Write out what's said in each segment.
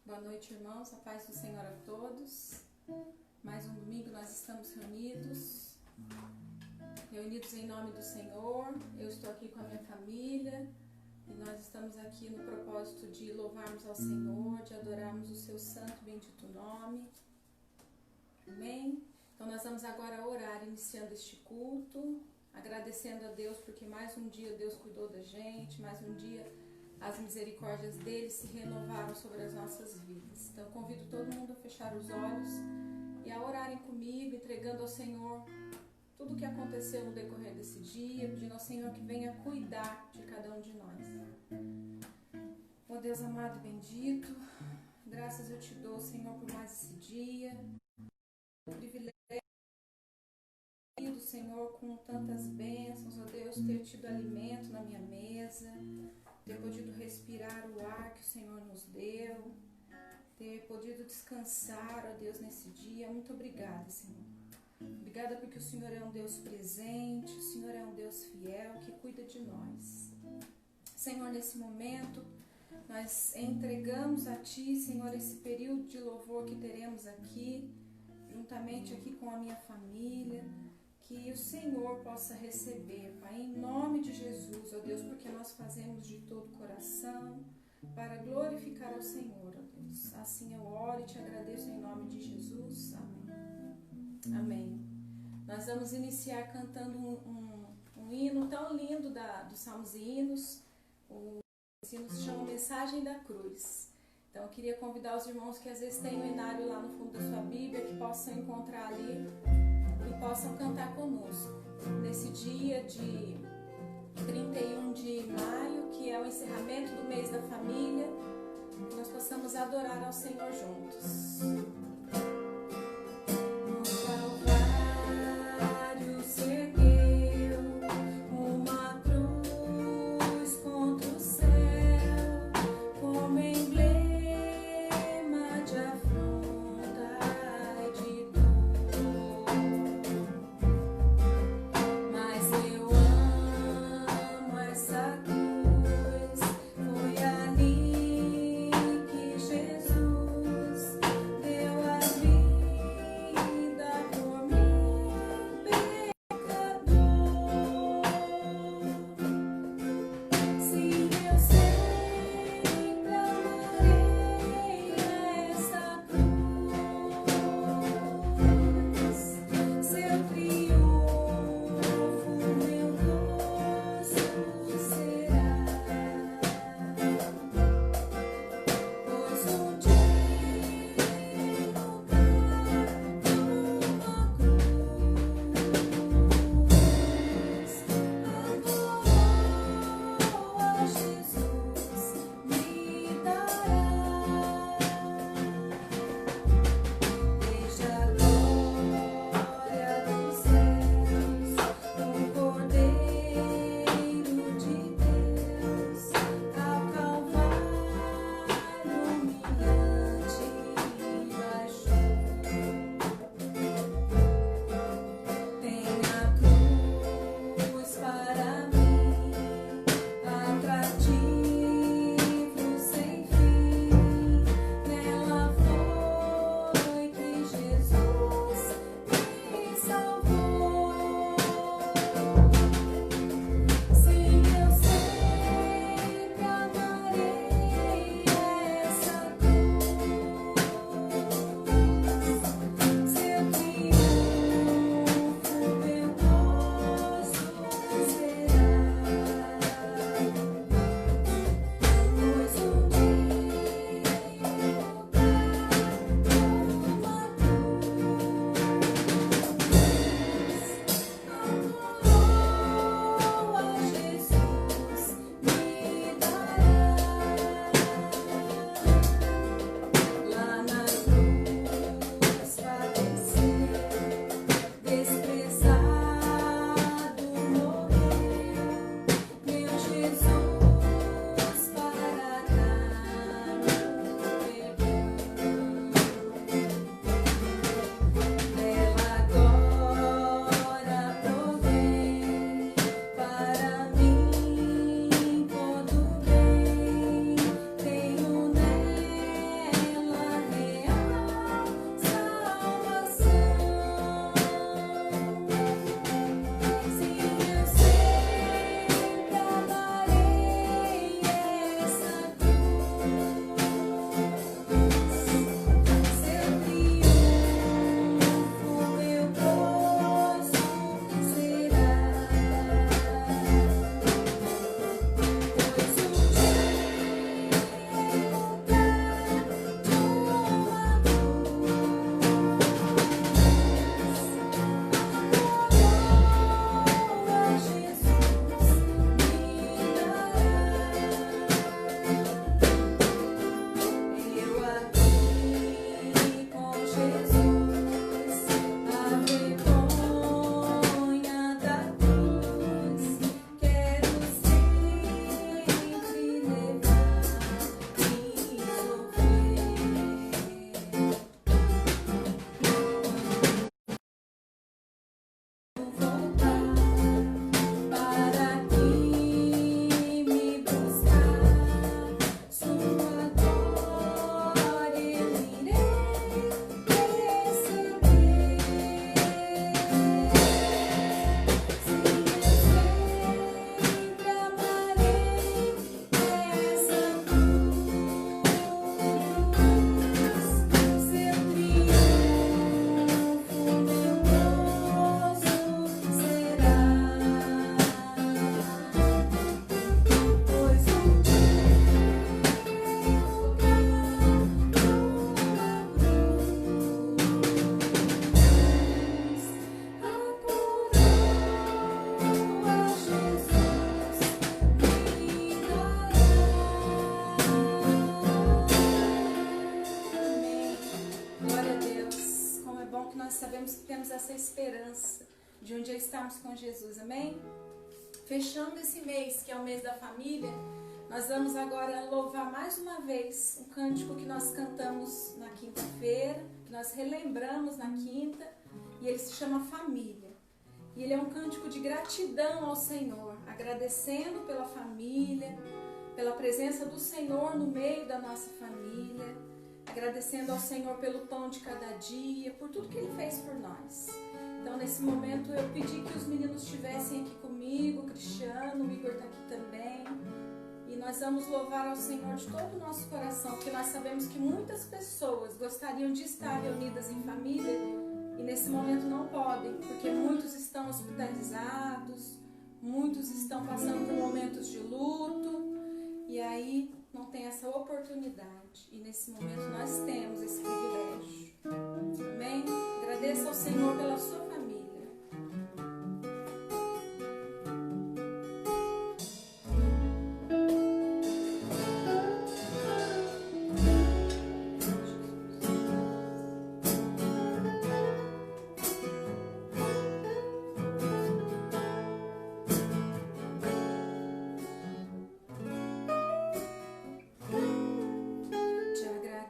Boa noite, irmãos. A paz do Senhor a todos. Mais um domingo nós estamos reunidos em nome do Senhor. Eu estou aqui com a minha família e nós estamos aqui no propósito de louvarmos ao Senhor, de adorarmos o seu santo e bendito nome. Amém? Então nós vamos agora orar, iniciando este culto, agradecendo a Deus porque mais um dia Deus cuidou da gente, mais um dia as misericórdias dele se renovaram sobre as nossas vidas. Então eu convido todo mundo a fechar os olhos e a orarem comigo, entregando ao Senhor tudo o que aconteceu no decorrer desse dia, pedindo ao Senhor que venha cuidar de cada um de nós. Ó Deus amado e bendito, graças eu te dou, Senhor, por mais esse dia, o privilégio do Senhor com tantas bênçãos, ó Deus, ter tido alimento na minha mesa, ter podido respirar o ar que o Senhor nos deu, ter podido descansar, ó Deus, nesse dia. Muito obrigada, Senhor. Obrigada porque o Senhor é um Deus presente, o Senhor é um Deus fiel que cuida de nós. Senhor, nesse momento, nós entregamos a Ti, Senhor, esse período de louvor que teremos aqui, juntamente aqui com a minha família, que o Senhor possa receber, Pai, em nome de Jesus, ó Deus, porque nós fazemos de todo o coração para glorificar ao Senhor, ó Deus. Assim eu oro e te agradeço em nome de Jesus. Amém. Amém. Nós vamos iniciar cantando um hino tão lindo dos Salmos e Hinos. O hino se chama Mensagem da Cruz. Então eu queria convidar os irmãos que às vezes têm o inário lá no fundo da sua Bíblia, que possam encontrar ali e possam cantar conosco nesse dia de 31 de maio, que é o encerramento do mês da família, que nós possamos adorar ao Senhor juntos. Jesus deu nós sabemos que temos essa esperança de um dia estarmos com Jesus, amém? Fechando esse mês, que é o mês da família, nós vamos agora louvar mais uma vez um cântico que nós cantamos na quinta-feira, que nós relembramos na quinta, e ele se chama Família. E ele é um cântico de gratidão ao Senhor, agradecendo pela família, pela presença do Senhor no meio da nossa família, agradecendo ao Senhor pelo pão de cada dia, por tudo que Ele fez por nós. Então, nesse momento, eu pedi que os meninos estivessem aqui comigo, o Cristiano, o Igor está aqui também. E nós vamos louvar ao Senhor de todo o nosso coração, porque nós sabemos que muitas pessoas gostariam de estar reunidas em família e nesse momento não podem, porque muitos estão hospitalizados, muitos estão passando por momentos de luto e aí não tem essa oportunidade. E nesse momento nós temos esse privilégio. Amém? Agradeça ao Senhor pela sua família.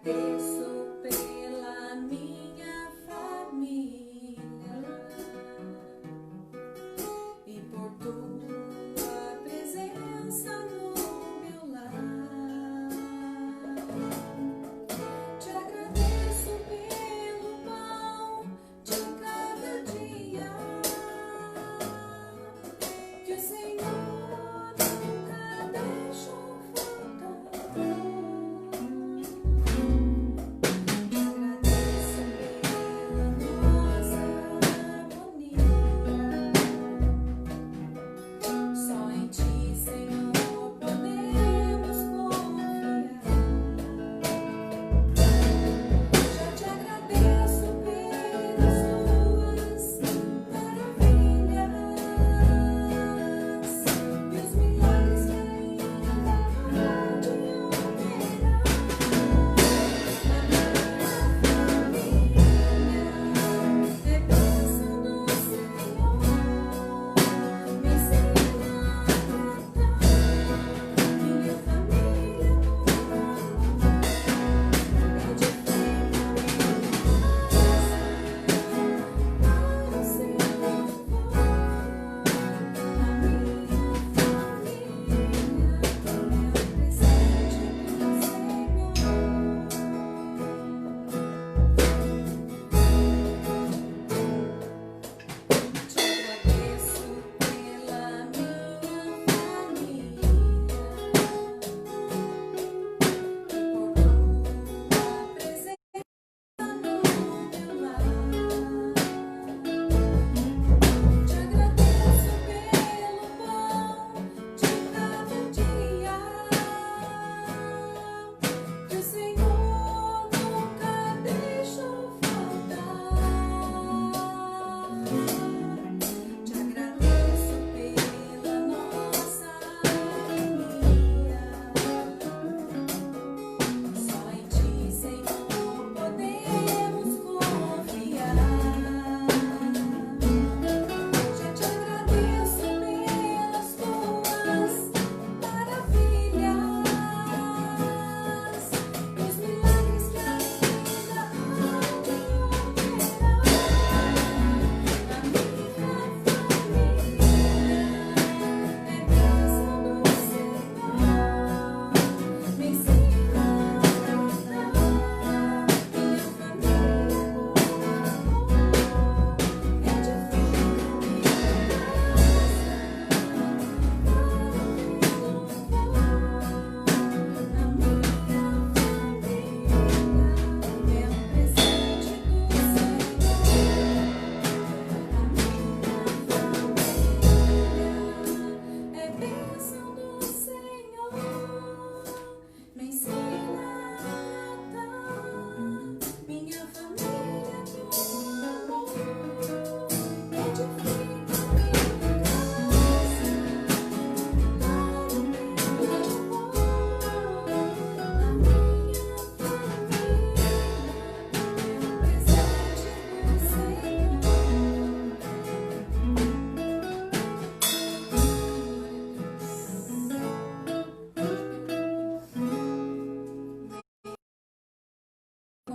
Agradeço pela minha família.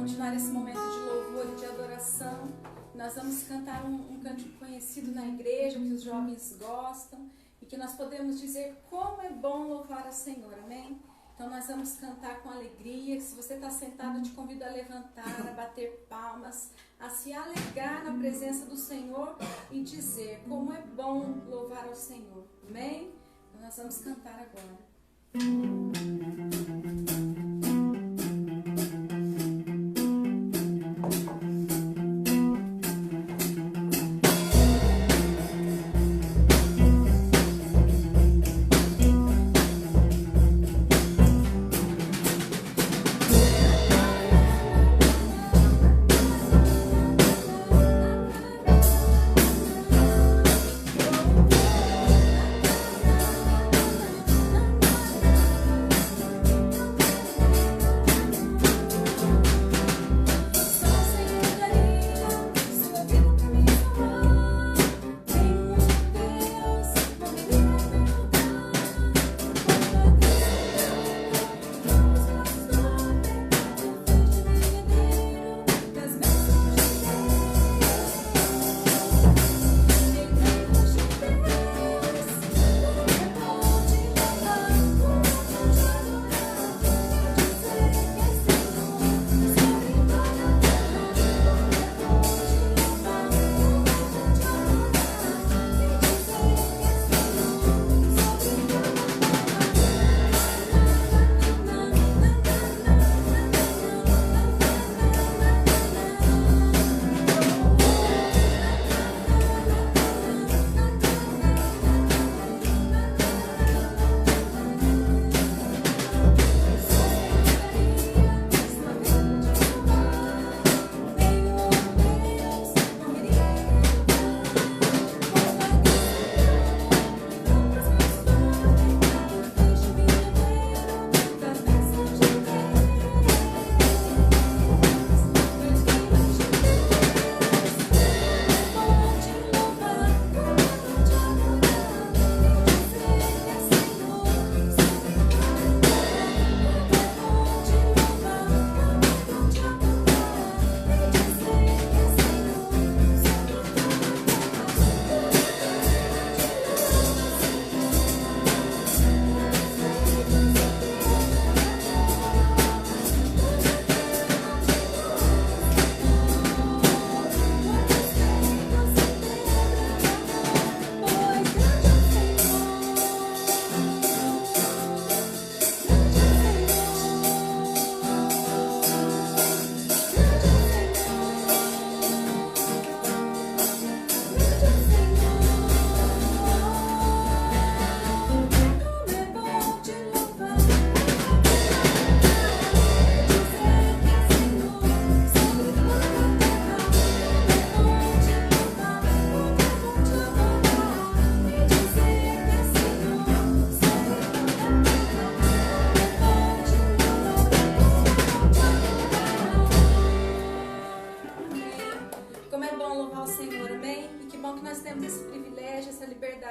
continuar esse momento de louvor e de adoração. Nós vamos cantar um cântico conhecido na igreja, que os jovens gostam, e que nós podemos dizer como é bom louvar ao Senhor, amém? Então nós vamos cantar com alegria. Se você está sentado, eu te convido a levantar, a bater palmas, a se alegrar na presença do Senhor e dizer como é bom louvar ao Senhor, amém? Então nós vamos cantar agora.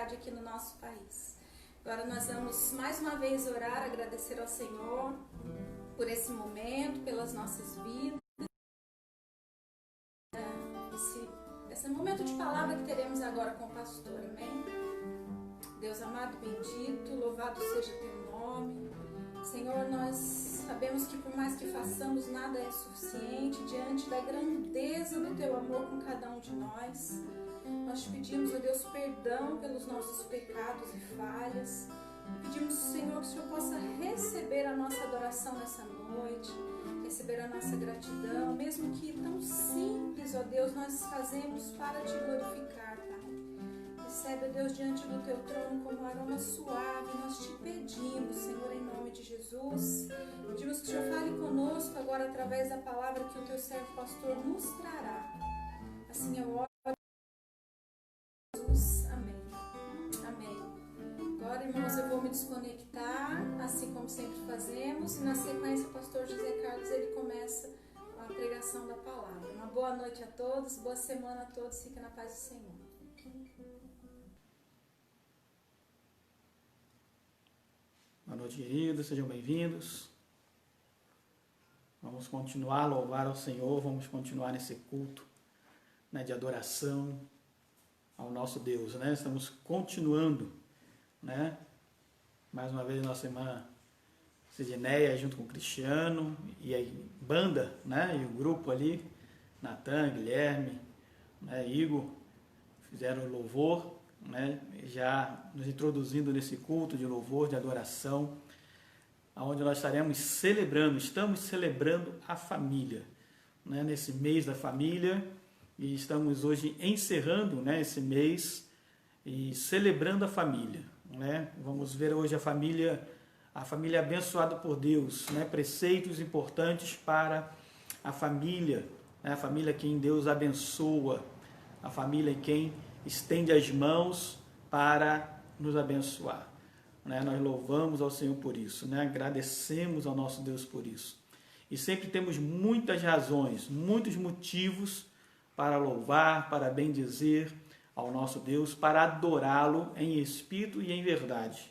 Aqui no nosso país. Agora nós vamos mais uma vez orar, agradecer ao Senhor por esse momento, pelas nossas vidas, esse momento de palavra que teremos agora com o pastor, amém? Deus amado, bendito, louvado seja teu nome. Senhor, nós sabemos que por mais que façamos, nada é suficiente diante da grandeza do teu amor com cada um de nós. Nós te pedimos, ó Deus, perdão pelos nossos pecados e falhas. Pedimos, Senhor, que o Senhor possa receber a nossa adoração nessa noite, receber a nossa gratidão, mesmo que tão simples, ó Deus, nós fazemos para te glorificar, Pai. Recebe, ó Deus, diante do teu trono como um aroma suave. Nós te pedimos, Senhor, em nome de Jesus. Pedimos que o Senhor fale conosco agora através da palavra que o teu servo pastor nos trará. Assim eu oro. Amém. Amém. Agora, irmãos, eu vou me desconectar, assim como sempre fazemos, e na sequência o pastor José Carlos ele começa a pregação da palavra. Uma boa noite a todos, boa semana a todos, fiquem na paz do Senhor. Boa noite, queridos, sejam bem-vindos. Vamos continuar a louvar ao Senhor, vamos continuar nesse culto, né, de adoração ao nosso Deus, né? Estamos continuando, né? Mais uma vez nossa irmã Sidneia junto com o Cristiano e a banda, né? E o grupo ali, Natan, Guilherme, né? Igor, fizeram louvor, né? Já nos introduzindo nesse culto de louvor, de adoração, onde nós estamos celebrando a família, né? Nesse mês da família, e estamos hoje encerrando, né, esse mês e celebrando a família, né? Vamos ver hoje a família abençoada por Deus, né? Preceitos importantes para a família, né? A família quem Deus abençoa, a família em quem estende as mãos para nos abençoar, né? Nós louvamos ao Senhor por isso, né? Agradecemos ao nosso Deus por isso. E sempre temos muitas razões, muitos motivos para louvar, para bendizer ao nosso Deus, para adorá-lo em espírito e em verdade.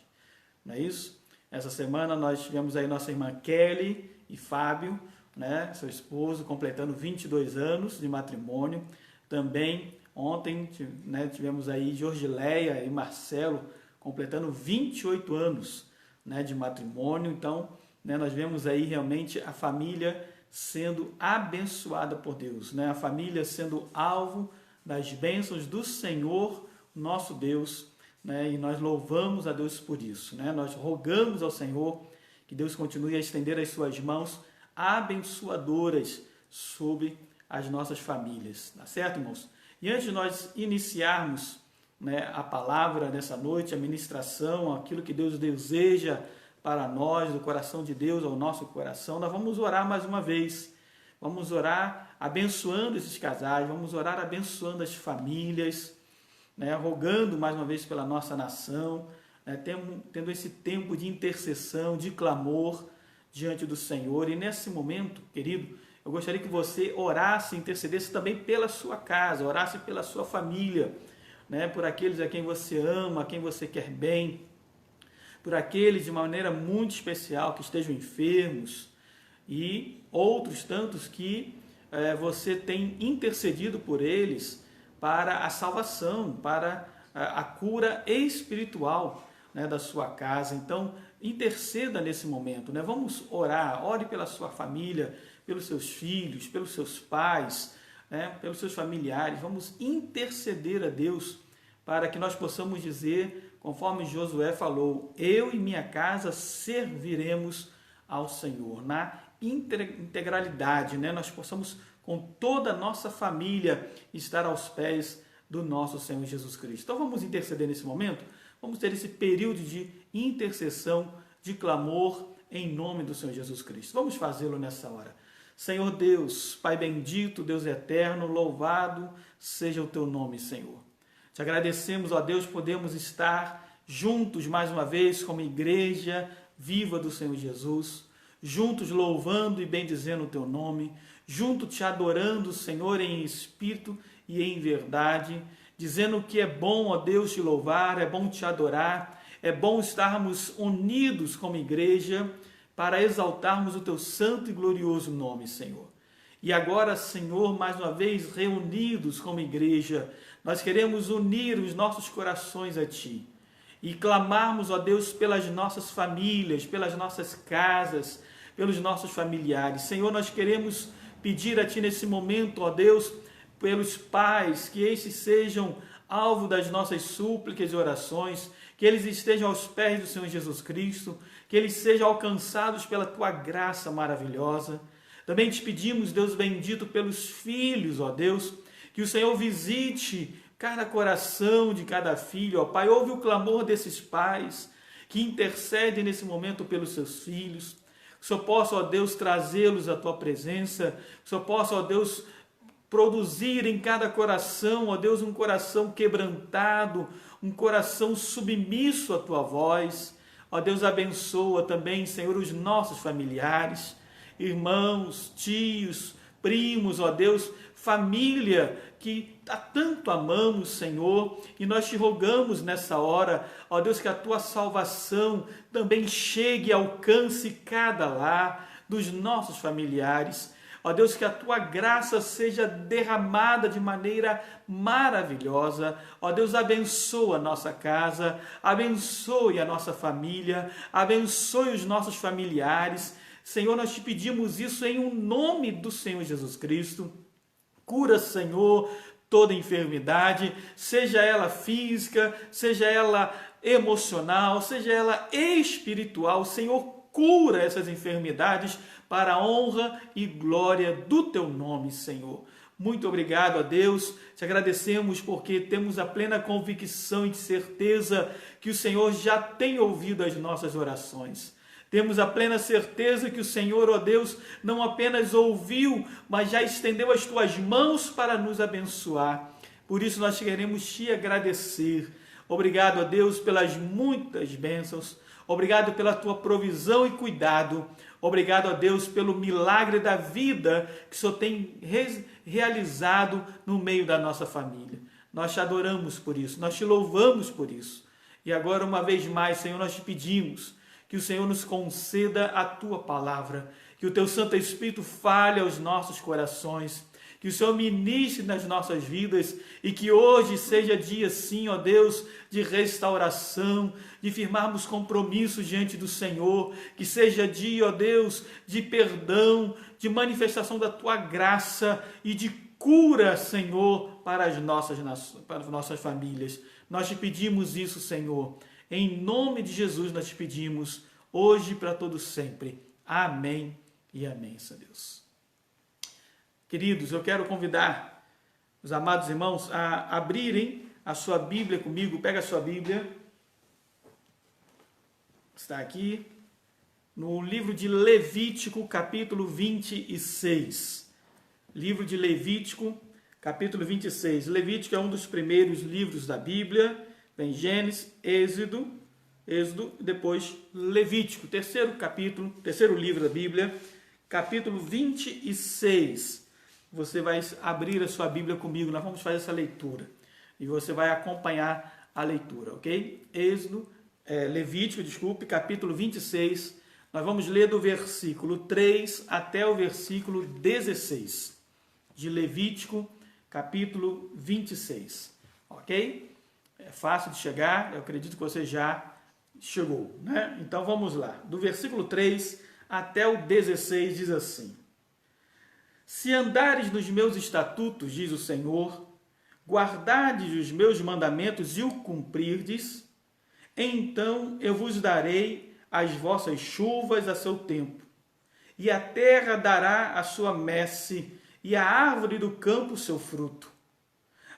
Não é isso? Essa semana nós tivemos aí nossa irmã Kelly e Fábio, né, seu esposo, completando 22 anos de matrimônio. Também ontem, né, tivemos aí Jorgileia e Marcelo completando 28 anos, né, de matrimônio. Então, né, nós vemos aí realmente a família sendo abençoada por Deus, né? A família sendo alvo das bênçãos do Senhor, nosso Deus, né? E nós louvamos a Deus por isso, né? Nós rogamos ao Senhor que Deus continue a estender as suas mãos abençoadoras sobre as nossas famílias, tá certo, irmãos? E antes de nós iniciarmos, né, a palavra nessa noite, a ministração, aquilo que Deus deseja para nós, do coração de Deus ao nosso coração, nós vamos orar mais uma vez. Vamos orar abençoando esses casais, vamos orar abençoando as famílias, né, rogando mais uma vez pela nossa nação, né, tendo esse tempo de intercessão, de clamor diante do Senhor. E nesse momento, querido, eu gostaria que você orasse, intercedesse também pela sua casa, orasse pela sua família, né, por aqueles a quem você ama, a quem você quer bem, por aqueles de maneira muito especial que estejam enfermos e outros tantos que você tem intercedido por eles para a salvação, para a cura espiritual, né, da sua casa. Então, interceda nesse momento, né? Vamos orar, ore pela sua família, pelos seus filhos, pelos seus pais, né, pelos seus familiares. Vamos interceder a Deus para que nós possamos dizer, conforme Josué falou, eu e minha casa serviremos ao Senhor, na integralidade, né? Nós possamos com toda a nossa família estar aos pés do nosso Senhor Jesus Cristo. Então vamos interceder nesse momento, vamos ter esse período de intercessão, de clamor em nome do Senhor Jesus Cristo. Vamos fazê-lo nessa hora. Senhor Deus, Pai bendito, Deus eterno, louvado seja o teu nome, Senhor. Te agradecemos, ó Deus, podemos estar juntos mais uma vez como igreja viva do Senhor Jesus, juntos louvando e bendizendo o teu nome, juntos te adorando, Senhor, em espírito e em verdade, dizendo que é bom, ó Deus, te louvar, é bom te adorar, é bom estarmos unidos como igreja para exaltarmos o teu santo e glorioso nome, Senhor. E agora, Senhor, mais uma vez reunidos como igreja, nós queremos unir os nossos corações a Ti e clamarmos, ó Deus, pelas nossas famílias, pelas nossas casas, pelos nossos familiares. Senhor, nós queremos pedir a Ti nesse momento, ó Deus, pelos pais, que estes sejam alvo das nossas súplicas e orações, que eles estejam aos pés do Senhor Jesus Cristo, que eles sejam alcançados pela Tua graça maravilhosa. Também te pedimos, Deus bendito, pelos filhos, ó Deus, que o Senhor visite cada coração de cada filho, ó Pai. Ouve o clamor desses pais que intercedem nesse momento pelos seus filhos. Que o Senhor possa, ó Deus, trazê-los à Tua presença. Que o Senhor possa, ó Deus, produzir em cada coração, ó Deus, um coração quebrantado, um coração submisso à Tua voz. Ó Deus, abençoa também, Senhor, os nossos familiares, irmãos, tios, primos, ó Deus, família que há tanto amamos, Senhor, e nós te rogamos nessa hora, ó Deus, que a Tua salvação também chegue e alcance cada lar, dos nossos familiares. Ó Deus, que a tua graça seja derramada de maneira maravilhosa. Ó Deus, abençoa a nossa casa, abençoe a nossa família, abençoe os nossos familiares. Senhor, nós te pedimos isso em um nome do Senhor Jesus Cristo. Cura, Senhor, toda enfermidade, seja ela física, seja ela emocional, seja ela espiritual. Senhor, cura essas enfermidades para a honra e glória do teu nome, Senhor. Muito obrigado a Deus, te agradecemos porque temos a plena convicção e certeza que o Senhor já tem ouvido as nossas orações. Temos a plena certeza que o Senhor, ó Deus, não apenas ouviu, mas já estendeu as tuas mãos para nos abençoar. Por isso nós queremos te agradecer. Obrigado, ó Deus, pelas muitas bênçãos. Obrigado pela tua provisão e cuidado. Obrigado, ó Deus, pelo milagre da vida que o Senhor tem realizado no meio da nossa família. Nós te adoramos por isso, nós te louvamos por isso. E agora, uma vez mais, Senhor, nós te pedimos que o Senhor nos conceda a tua palavra, que o teu Santo Espírito fale aos nossos corações, que o Senhor ministre nas nossas vidas e que hoje seja dia, sim, ó Deus, de restauração, de firmarmos compromissos diante do Senhor, que seja dia, ó Deus, de perdão, de manifestação da tua graça e de cura, Senhor, para as nossas famílias. Nós te pedimos isso, Senhor. Em nome de Jesus nós te pedimos, hoje e para todos sempre. Amém e amém, Senhor Deus. Queridos, eu quero convidar os amados irmãos a abrirem a sua Bíblia comigo. Pega a sua Bíblia. Está aqui no livro de Levítico, capítulo 26. Livro de Levítico, capítulo 26. Levítico é um dos primeiros livros da Bíblia. Vem Gênesis, Êxodo, depois Levítico, terceiro livro da Bíblia, capítulo 26. Você vai abrir a sua Bíblia comigo, nós vamos fazer essa leitura. E você vai acompanhar a leitura, ok? Levítico, capítulo 26. Nós vamos ler do versículo 3 até o versículo 16. De Levítico, capítulo 26. Ok? É fácil de chegar, eu acredito que você já chegou, né? Então vamos lá. Do versículo 3 até o 16 diz assim: Se andares nos meus estatutos, diz o Senhor, guardardes os meus mandamentos e o cumprirdes, então eu vos darei as vossas chuvas a seu tempo, e a terra dará a sua messe, e a árvore do campo o seu fruto.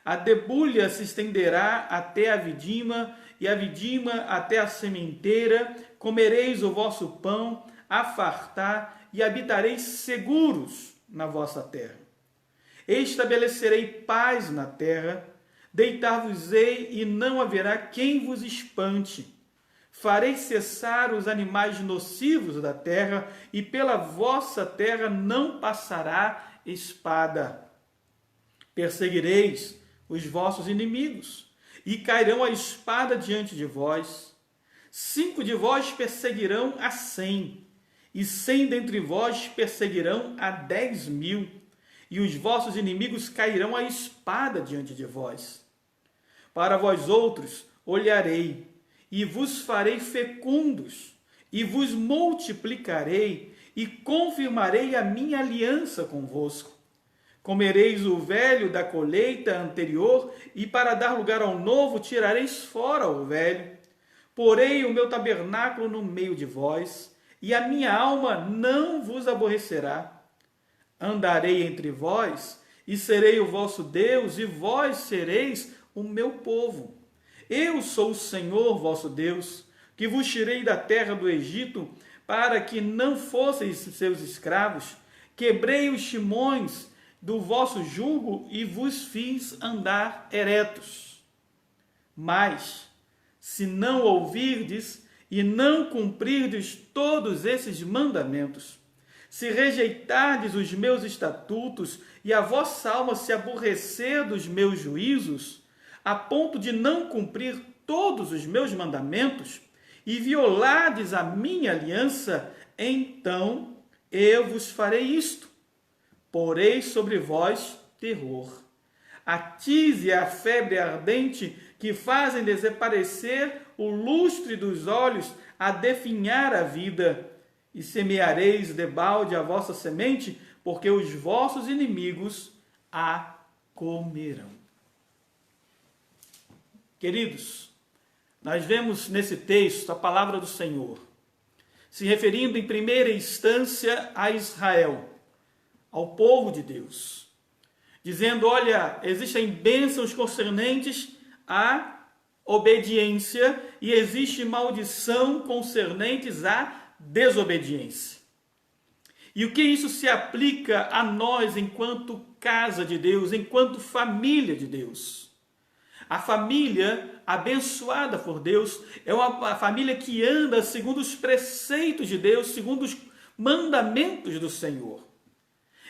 A debulha se estenderá até a vidima, e a vidima até a sementeira. Comereis o vosso pão, a fartar, e habitareis seguros na vossa terra. Estabelecerei paz na terra, deitar-vos-ei, e não haverá quem vos espante. Farei cessar os animais nocivos da terra, e pela vossa terra não passará espada. Perseguireis os vossos inimigos, e cairão a espada diante de vós. 5 de vós perseguirão a 100, e 100 dentre vós perseguirão a 10.000, e os vossos inimigos cairão a espada diante de vós. Para vós outros olharei, e vos farei fecundos, e vos multiplicarei, e confirmarei a minha aliança convosco. Comereis o velho da colheita anterior, e para dar lugar ao novo tirareis fora o velho. Porei o meu tabernáculo no meio de vós, e a minha alma não vos aborrecerá. Andarei entre vós, e serei o vosso Deus, e vós sereis o meu povo. Eu sou o Senhor vosso Deus, que vos tirei da terra do Egito, para que não fosseis seus escravos. Quebrei os timões do vosso jugo e vos fiz andar eretos. Mas, se não ouvirdes e não cumprirdes todos esses mandamentos, se rejeitardes os meus estatutos e a vossa alma se aborrecer dos meus juízos, a ponto de não cumprir todos os meus mandamentos, e violardes a minha aliança, então eu vos farei isto, porei sobre vós terror. A tise e a febre ardente que fazem desaparecer o lustre dos olhos, a definhar a vida. E semeareis debalde a vossa semente, porque os vossos inimigos a comerão. Queridos, nós vemos nesse texto a palavra do Senhor, se referindo em primeira instância a Israel, ao povo de Deus, dizendo, olha, existem bênçãos concernentes à obediência e existe maldição concernentes à desobediência. E o que isso se aplica a nós enquanto casa de Deus, enquanto família de Deus? A família abençoada por Deus é uma família que anda segundo os preceitos de Deus, segundo os mandamentos do Senhor.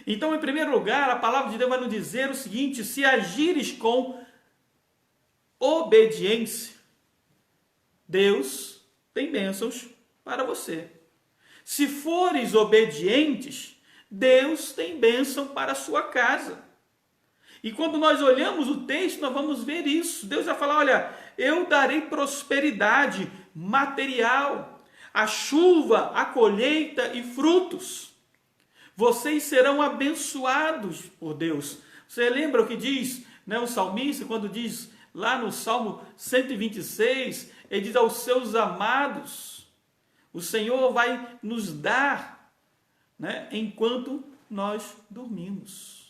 Então, em primeiro lugar, a palavra de Deus vai nos dizer o seguinte: se agires com obediência, Deus tem bênçãos para você. Se fores obedientes, Deus tem bênção para a sua casa. E quando nós olhamos o texto, nós vamos ver isso. Deus vai falar, olha, eu darei prosperidade material, a chuva, a colheita e frutos. Vocês serão abençoados por Deus. Você lembra o que diz, né, o salmista, quando diz lá no Salmo 126, ele diz aos seus amados, o Senhor vai nos dar, né, enquanto nós dormimos.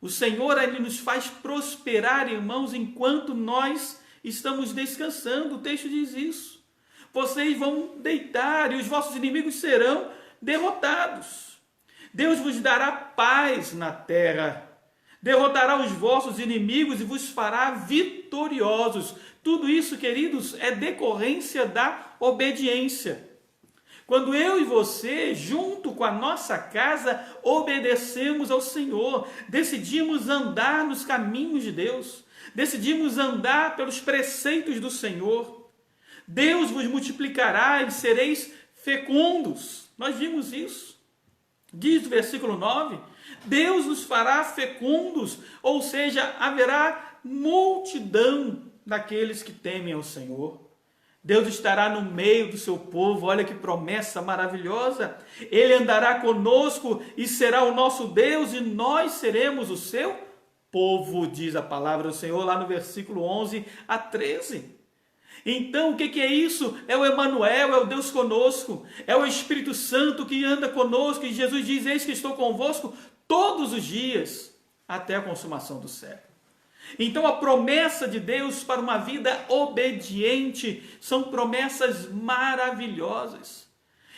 O Senhor, Ele nos faz prosperar, irmãos, enquanto nós estamos descansando. O texto diz isso. Vocês vão deitar e os vossos inimigos serão derrotados. Deus vos dará paz na terra. Derrotará os vossos inimigos e vos fará vitoriosos. Tudo isso, queridos, é decorrência da obediência. Quando eu e você, junto com a nossa casa, obedecemos ao Senhor, decidimos andar nos caminhos de Deus, decidimos andar pelos preceitos do Senhor, Deus vos multiplicará e sereis fecundos. Nós vimos isso. Diz o versículo 9, Deus nos fará fecundos, ou seja, haverá multidão daqueles que temem ao Senhor. Deus estará no meio do seu povo, olha que promessa maravilhosa. Ele andará conosco e será o nosso Deus e nós seremos o seu povo, diz a palavra do Senhor lá no versículo 11 a 13. Então, o que é isso? É o Emanuel, é o Deus conosco, é o Espírito Santo que anda conosco, e Jesus diz, eis que estou convosco todos os dias, até a consumação do século. Então, a promessa de Deus para uma vida obediente são promessas maravilhosas.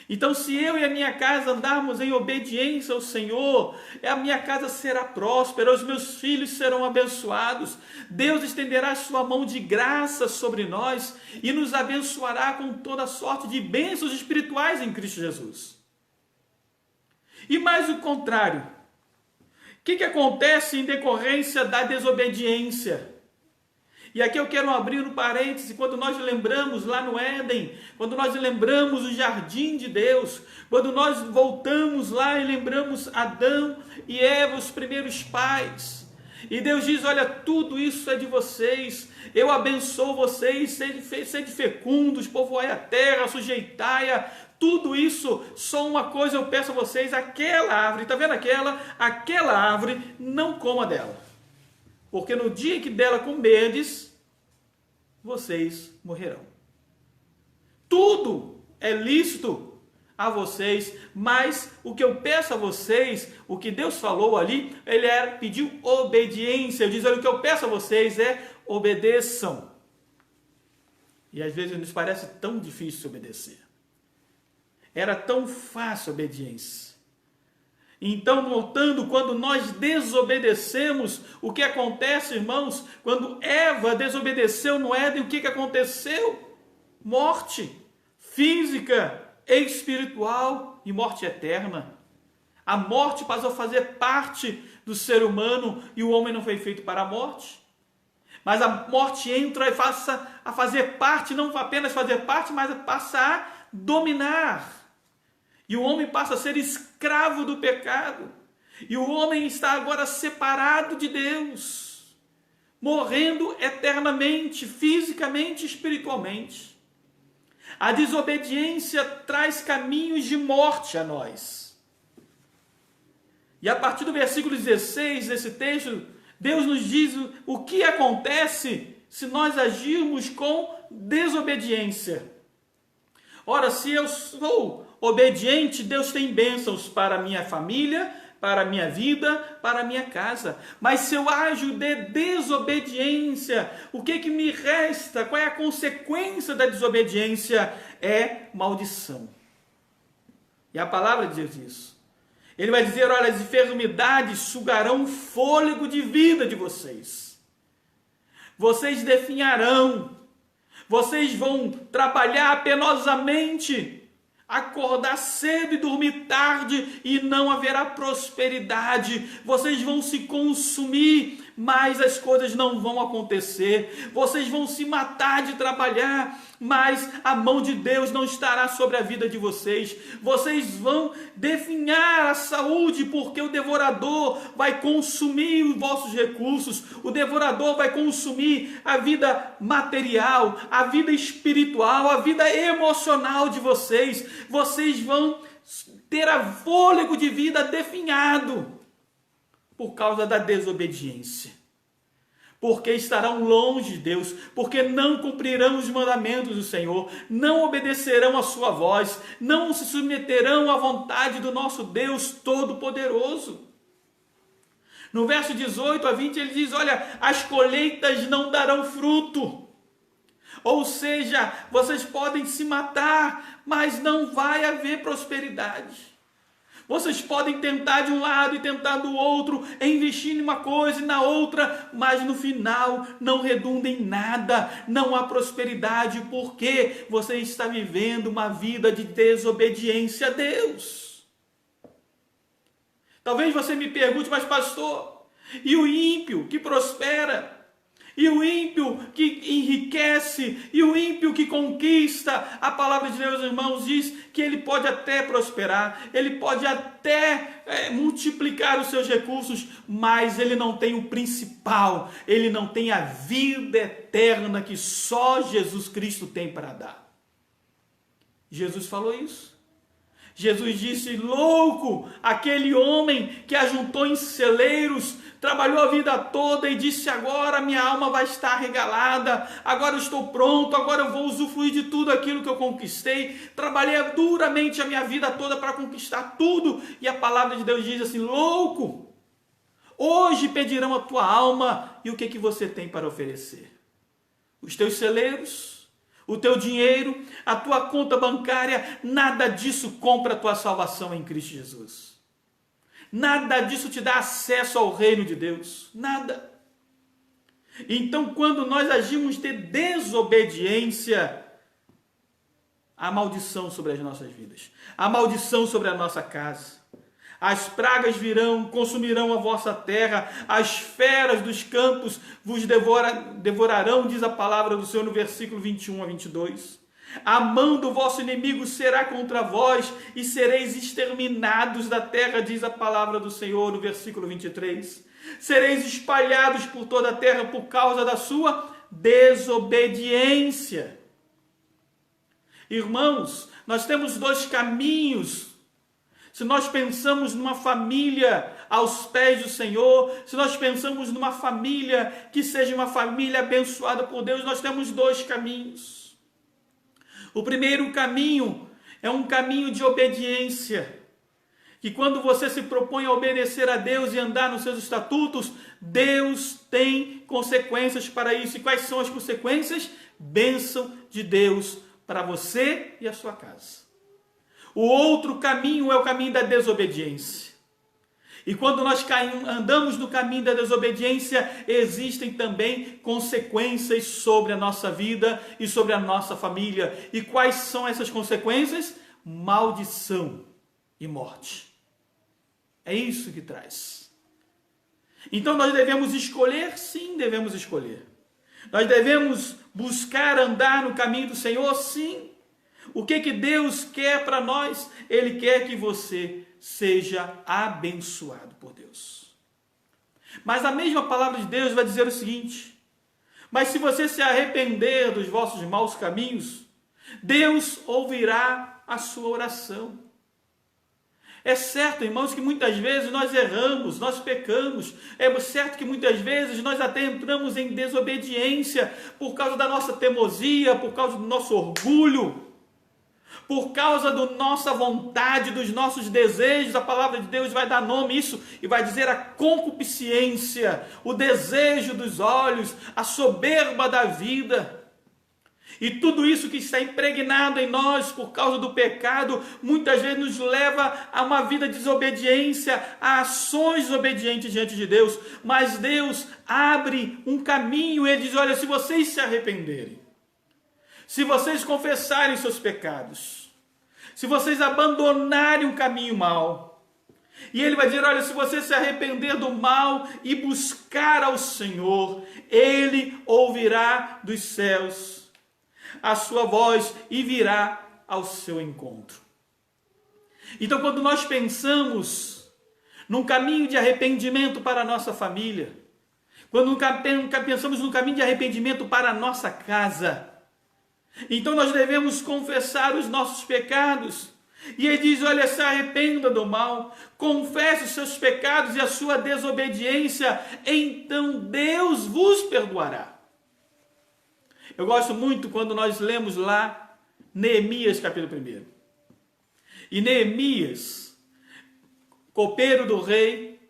Então, se eu e a minha casa andarmos em obediência ao Senhor, a minha casa será próspera, os meus filhos serão abençoados, Deus estenderá a sua mão de graça sobre nós e nos abençoará com toda sorte de bênçãos espirituais em Cristo Jesus. E mais o contrário, o que acontece em decorrência da desobediência? E aqui eu quero abrir um parêntese, quando nós lembramos lá no Éden, quando nós lembramos o jardim de Deus, quando nós voltamos lá e lembramos Adão e Eva, os primeiros pais, e Deus diz, olha, tudo isso é de vocês, eu abençoo vocês, sede fecundos, povoai a terra, sujeitai-a, tudo isso, só uma coisa eu peço a vocês, aquela árvore, está vendo aquela árvore, não coma dela. Porque no dia em que dela comerdes, vocês morrerão. Tudo é lícito a vocês, mas o que eu peço a vocês, o que Deus falou ali, Ele pediu obediência. Ele diz, olha, o que eu peço a vocês é obedeçam. E às vezes nos parece tão difícil obedecer. Era tão fácil a obediência. Então, voltando, quando nós desobedecemos, o que acontece, irmãos? Quando Eva desobedeceu no Éden, o que aconteceu? Morte física, espiritual e morte eterna. A morte passou a fazer parte do ser humano e o homem não foi feito para a morte. Mas a morte entra e passa a fazer parte, não apenas fazer parte, mas passa a dominar. E o homem passa a ser escravo do pecado. E o homem está agora separado de Deus, morrendo eternamente, fisicamente e espiritualmente. A desobediência traz caminhos de morte a nós. E a partir do versículo 16 desse texto, Deus nos diz o que acontece se nós agirmos com desobediência. Ora, se eu sou obediente, Deus tem bênçãos para a minha família, para a minha vida, para a minha casa. Mas se eu ajo de desobediência, o que me resta? Qual é a consequência da desobediência? É maldição. E a palavra diz isso. Ele vai dizer, olha, as enfermidades sugarão o fôlego de vida de vocês. Vocês definharão. Vocês vão trabalhar penosamente, acordar cedo e dormir tarde, e não haverá prosperidade. Vocês vão se consumir, mas as coisas não vão acontecer. Vocês vão se matar de trabalhar, mas a mão de Deus não estará sobre a vida de vocês. Vocês vão definhar a saúde, porque o devorador vai consumir os vossos recursos. O devorador vai consumir a vida material, a vida espiritual, a vida emocional de vocês. Vocês vão ter a fôlego de vida definhado por causa da desobediência. Porque estarão longe de Deus, porque não cumprirão os mandamentos do Senhor, não obedecerão a sua voz, não se submeterão à vontade do nosso Deus Todo-Poderoso. No verso 18 a 20 ele diz, olha, as colheitas não darão fruto. Ou seja, vocês podem se matar, mas não vai haver prosperidade. Vocês podem tentar de um lado e tentar do outro, investir em uma coisa e na outra, mas no final não redunda em nada, não há prosperidade, porque você está vivendo uma vida de desobediência a Deus. Talvez você me pergunte, mas pastor, e o ímpio que prospera? E o ímpio que enriquece, e o ímpio que conquista? A palavra de Deus, irmãos, diz que ele pode até prosperar, ele pode até multiplicar os seus recursos, mas ele não tem o principal, ele não tem a vida eterna que só Jesus Cristo tem para dar. Jesus falou isso. Jesus disse, louco, aquele homem que ajuntou em celeiros, trabalhou a vida toda e disse, agora minha alma vai estar regalada, agora eu estou pronto, agora eu vou usufruir de tudo aquilo que eu conquistei, trabalhei duramente a minha vida toda para conquistar tudo, e a palavra de Deus diz assim, louco, hoje pedirão a tua alma, e o que você tem para oferecer? Os teus celeiros? O teu dinheiro, a tua conta bancária, nada disso compra a tua salvação em Cristo Jesus. Nada disso te dá acesso ao reino de Deus. Nada. Então, quando nós agimos de desobediência, há maldição sobre as nossas vidas. Há maldição sobre a nossa casa. As pragas virão, consumirão a vossa terra, as feras dos campos vos devorarão, diz a palavra do Senhor no versículo 21 a 22. A mão do vosso inimigo será contra vós e sereis exterminados da terra, diz a palavra do Senhor no versículo 23. Sereis espalhados por toda a terra por causa da sua desobediência. Irmãos, nós temos dois caminhos. Se nós pensamos numa família aos pés do Senhor, se nós pensamos numa família que seja uma família abençoada por Deus, nós temos dois caminhos. O primeiro caminho é um caminho de obediência, que quando você se propõe a obedecer a Deus e andar nos seus estatutos, Deus tem consequências para isso. E quais são as consequências? Bênção de Deus para você e a sua casa. O outro caminho é o caminho da desobediência. E quando nós andamos no caminho da desobediência, existem também consequências sobre a nossa vida e sobre a nossa família. E quais são essas consequências? Maldição e morte. É isso que traz. Então nós devemos escolher? Sim, devemos escolher. Nós devemos buscar andar no caminho do Senhor? Sim. O que Deus quer para nós? Ele quer que você seja abençoado por Deus. Mas a mesma palavra de Deus vai dizer o seguinte: mas se você se arrepender dos vossos maus caminhos, Deus ouvirá a sua oração. É certo, irmãos, que muitas vezes nós erramos, nós pecamos. É certo que muitas vezes nós até entramos em desobediência por causa da nossa teimosia, por causa do nosso orgulho, por causa da nossa vontade, dos nossos desejos. A palavra de Deus vai dar nome a isso e vai dizer a concupiscência, o desejo dos olhos, a soberba da vida. E tudo isso que está impregnado em nós por causa do pecado, muitas vezes nos leva a uma vida de desobediência, a ações desobedientes diante de Deus. Mas Deus abre um caminho, Ele diz: olha, se vocês se arrependerem, se vocês confessarem seus pecados, se vocês abandonarem o caminho mau, e Ele vai dizer: olha, se você se arrepender do mal e buscar ao Senhor, Ele ouvirá dos céus a sua voz e virá ao seu encontro. Então, quando nós pensamos num caminho de arrependimento para a nossa família, quando pensamos num caminho de arrependimento para a nossa casa, então nós devemos confessar os nossos pecados. E Ele diz: olha, se arrependa do mal, confesse os seus pecados e a sua desobediência, então Deus vos perdoará. Eu gosto muito quando nós lemos lá Neemias capítulo 1. E Neemias, copeiro do rei,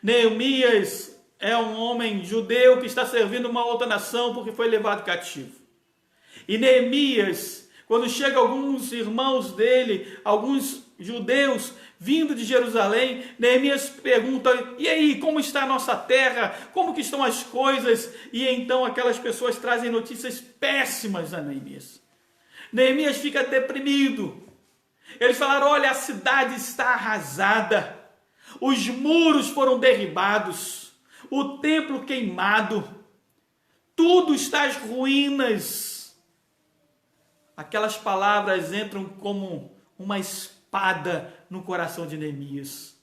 Neemias é um homem judeu que está servindo uma outra nação porque foi levado cativo. E Neemias, quando chega alguns irmãos dele, alguns judeus vindo de Jerusalém, Neemias pergunta: e aí, como está a nossa terra? Como que estão as coisas? E então aquelas pessoas trazem notícias péssimas a Neemias. Neemias fica deprimido. Eles falaram: olha, a cidade está arrasada, os muros foram derribados, o templo queimado, tudo está às ruínas. Aquelas palavras entram como uma espada no coração de Neemias.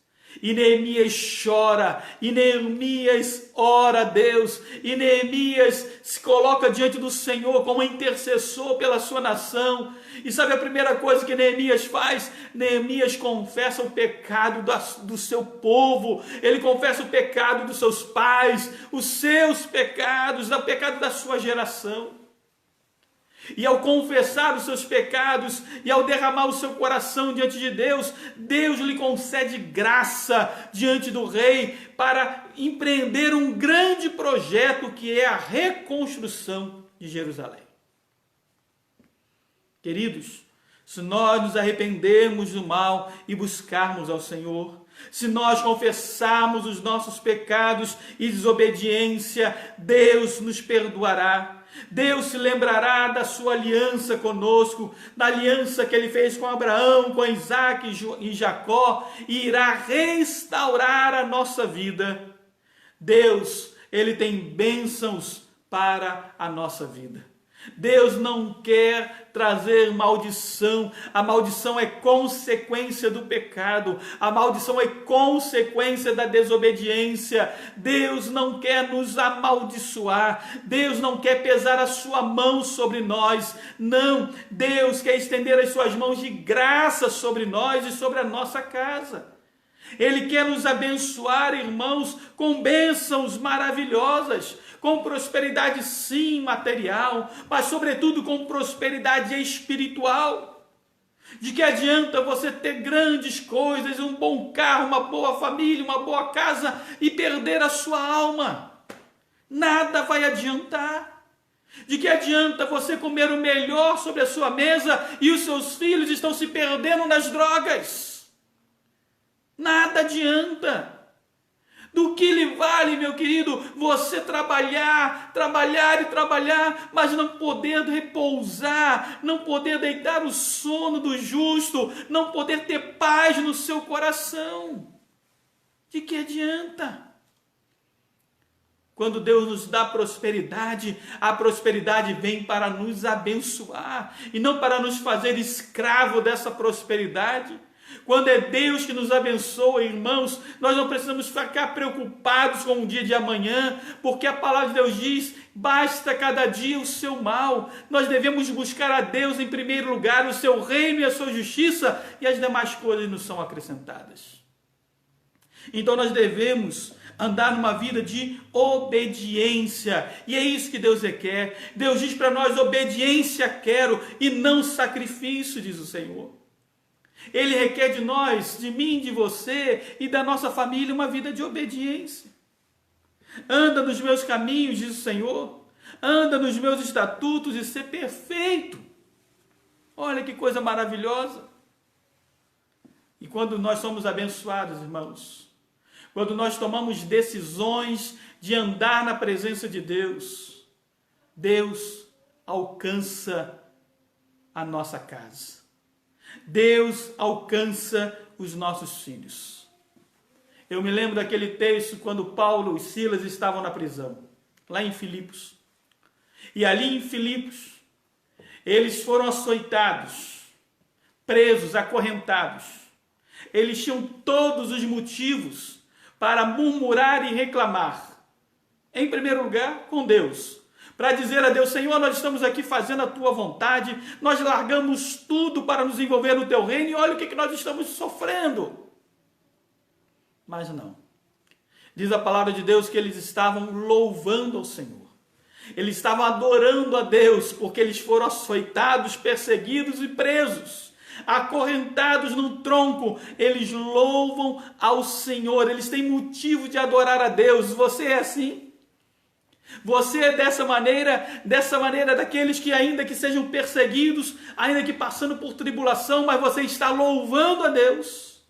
E Neemias chora, e Neemias ora a Deus, e Neemias se coloca diante do Senhor como intercessor pela sua nação. E sabe a primeira coisa que Neemias faz? Neemias confessa o pecado do seu povo, ele confessa o pecado dos seus pais, os seus pecados, o pecado da sua geração. E ao confessar os seus pecados e ao derramar o seu coração diante de Deus, Deus lhe concede graça diante do rei para empreender um grande projeto que é a reconstrução de Jerusalém. Queridos, se nós nos arrependermos do mal e buscarmos ao Senhor, se nós confessarmos os nossos pecados e desobediência, Deus nos perdoará. Deus se lembrará da sua aliança conosco, da aliança que Ele fez com Abraão, com Isaac e Jacó, e irá restaurar a nossa vida. Deus, Ele tem bênçãos para a nossa vida. Deus não quer trazer maldição. A maldição é consequência do pecado. A maldição é consequência da desobediência. Deus não quer nos amaldiçoar. Deus não quer pesar a sua mão sobre nós. Não, Deus quer estender as suas mãos de graça sobre nós e sobre a nossa casa. Ele quer nos abençoar, irmãos, com bênçãos maravilhosas, com prosperidade sim material, mas sobretudo com prosperidade espiritual. De que adianta você ter grandes coisas, um bom carro, uma boa família, uma boa casa e perder a sua alma? Nada vai adiantar. De que adianta você comer o melhor sobre a sua mesa e os seus filhos estão se perdendo nas drogas? Nada adianta. Do que lhe vale, meu querido, você trabalhar, mas não poder repousar, não poder deitar o sono do justo, não poder ter paz no seu coração? De que adianta? Quando Deus nos dá prosperidade, a prosperidade vem para nos abençoar e não para nos fazer escravo dessa prosperidade. Quando é Deus que nos abençoa, irmãos, nós não precisamos ficar preocupados com o dia de amanhã, porque a palavra de Deus diz: basta cada dia o seu mal. Nós devemos buscar a Deus em primeiro lugar, o seu reino e a sua justiça, e as demais coisas nos são acrescentadas. Então nós devemos andar numa vida de obediência, e é isso que Deus requer. Deus diz para nós: obediência quero e não sacrifício, diz o Senhor. Ele requer de nós, de mim, de você e da nossa família uma vida de obediência. Anda nos meus caminhos, diz o Senhor, anda nos meus estatutos e ser perfeito. Olha que coisa maravilhosa. E quando nós somos abençoados, irmãos, quando nós tomamos decisões de andar na presença de Deus, Deus alcança a nossa casa. Deus alcança os nossos filhos. Eu me lembro daquele texto quando Paulo e Silas estavam na prisão, lá em Filipos. E ali em Filipos, eles foram açoitados, presos, acorrentados. Eles tinham todos os motivos para murmurar e reclamar. Em primeiro lugar, com Deus. Para dizer a Deus: Senhor, nós estamos aqui fazendo a tua vontade, nós largamos tudo para nos envolver no teu reino e olha o que nós estamos sofrendo. Mas não. Diz a palavra de Deus que eles estavam louvando ao Senhor. Eles estavam adorando a Deus porque eles foram açoitados, perseguidos e presos. Acorrentados num tronco, eles louvam ao Senhor. Eles têm motivo de adorar a Deus. Você é assim? Você é dessa maneira daqueles que ainda que sejam perseguidos, ainda que passando por tribulação, mas você está louvando a Deus?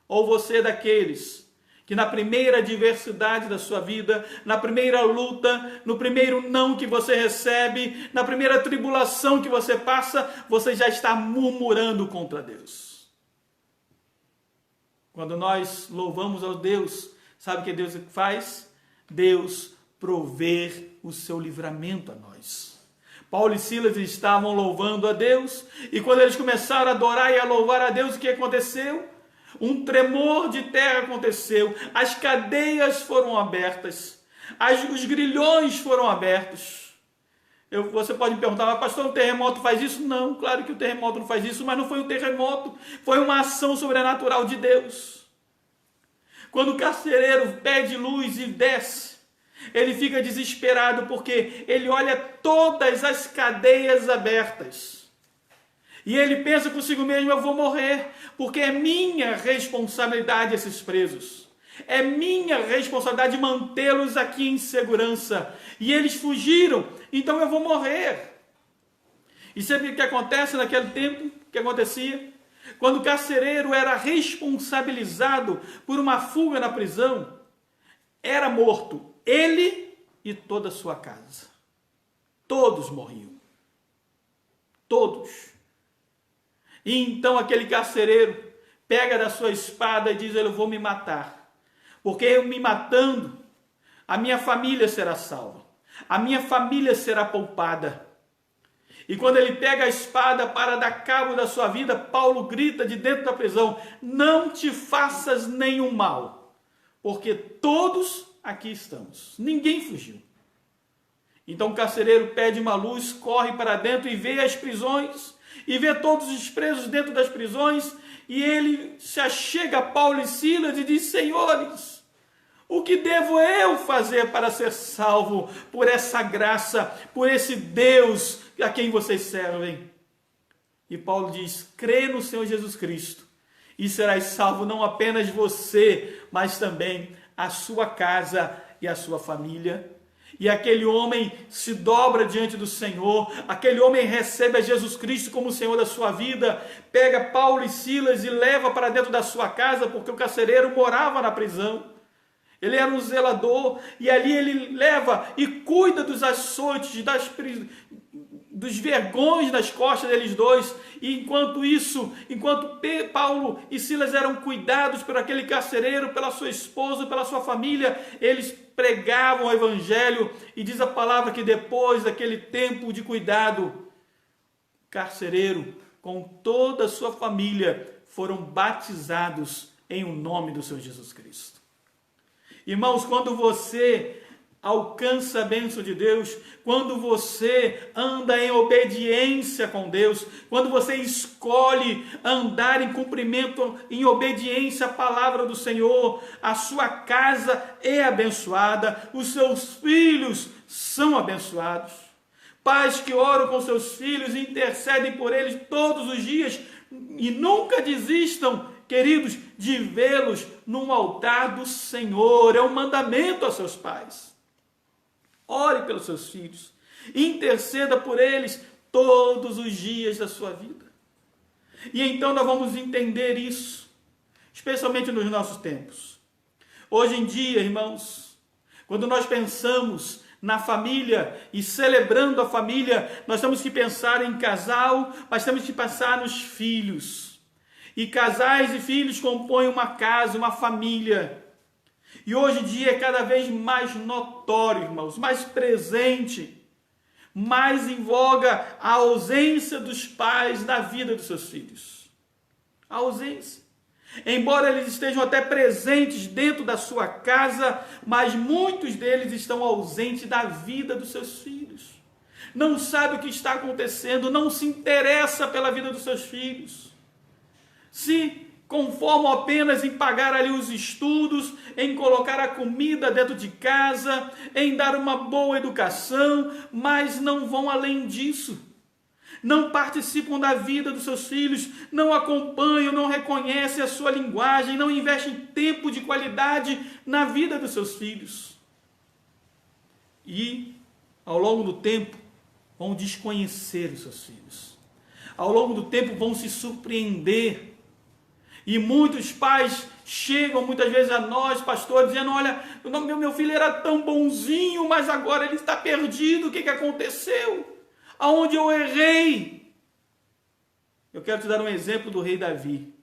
Ou você é daqueles que na primeira adversidade da sua vida, na primeira luta, no primeiro não que você recebe, na primeira tribulação que você passa, você já está murmurando contra Deus? Quando nós louvamos ao Deus, sabe o que Deus faz? Deus prover o seu livramento a nós. Paulo e Silas estavam louvando a Deus, e quando eles começaram a adorar e a louvar a Deus, o que aconteceu? Um tremor de terra aconteceu, as cadeias foram abertas, os grilhões foram abertos. Você pode me perguntar: mas pastor, um terremoto faz isso? Não, claro que o terremoto não faz isso, mas não foi um terremoto, foi uma ação sobrenatural de Deus. Quando o carcereiro pede luz e desce, ele fica desesperado porque ele olha todas as cadeias abertas. E ele pensa consigo mesmo: eu vou morrer, porque é minha responsabilidade esses presos. É minha responsabilidade mantê-los aqui em segurança. E eles fugiram, então eu vou morrer. E sabe o que acontece naquele tempo? O que acontecia? Quando o carcereiro era responsabilizado por uma fuga na prisão, era morto ele e toda a sua casa. Todos morriam. Todos. E então aquele carcereiro pega da sua espada e diz: eu vou me matar. Porque eu me matando, a minha família será salva. A minha família será poupada. E quando ele pega a espada para dar cabo da sua vida, Paulo grita de dentro da prisão: não te faças nenhum mal, porque todos aqui estamos. Ninguém fugiu. Então o carcereiro pede uma luz, corre para dentro e vê as prisões, e vê todos os presos dentro das prisões, e ele se achega a Paulo e Silas e diz: senhores, o que devo eu fazer para ser salvo por essa graça, por esse Deus a quem vocês servem? E Paulo diz: crê no Senhor Jesus Cristo e serás salvo, não apenas você, mas também a sua casa e a sua família. E aquele homem se dobra diante do Senhor, aquele homem recebe a Jesus Cristo como o Senhor da sua vida, pega Paulo e Silas e leva para dentro da sua casa, porque o carcereiro morava na prisão. Ele era um zelador, e ali ele leva e cuida dos açoites, dos vergões nas costas deles dois, e enquanto Paulo e Silas eram cuidados por aquele carcereiro, pela sua esposa, pela sua família, eles pregavam o evangelho, e diz a palavra que depois daquele tempo de cuidado, o carcereiro, com toda a sua família, foram batizados em o nome do Senhor Jesus Cristo. Irmãos, quando você alcança a bênção de Deus, quando você anda em obediência com Deus, quando você escolhe andar em cumprimento, em obediência à palavra do Senhor, a sua casa é abençoada, os seus filhos são abençoados. Pais que oram com seus filhos e intercedem por eles todos os dias e nunca desistam, queridos, de vê-los no altar do Senhor. É um mandamento aos seus pais. Ore pelos seus filhos, interceda por eles todos os dias da sua vida. E então nós vamos entender isso, especialmente nos nossos tempos. Hoje em dia, irmãos, quando nós pensamos na família e celebrando a família, nós temos que pensar em casal, mas temos que pensar nos filhos. E casais e filhos compõem uma casa, uma família. E hoje em dia é cada vez mais notório, irmãos, mais presente, mais em voga a ausência dos pais na vida dos seus filhos. A ausência. Embora eles estejam até presentes dentro da sua casa, mas muitos deles estão ausentes da vida dos seus filhos. Não sabe o que está acontecendo, não se interessa pela vida dos seus filhos. Se conformam apenas em pagar ali os estudos, em colocar a comida dentro de casa, em dar uma boa educação, mas não vão além disso. Não participam da vida dos seus filhos, não acompanham, não reconhecem a sua linguagem, não investem tempo de qualidade na vida dos seus filhos. E, ao longo do tempo, vão desconhecer os seus filhos. Ao longo do tempo, vão se surpreender. E muitos pais chegam muitas vezes a nós, pastores, dizendo: olha, meu filho era tão bonzinho, mas agora ele está perdido, o que aconteceu? Aonde eu errei? Eu quero te dar um exemplo do rei Davi.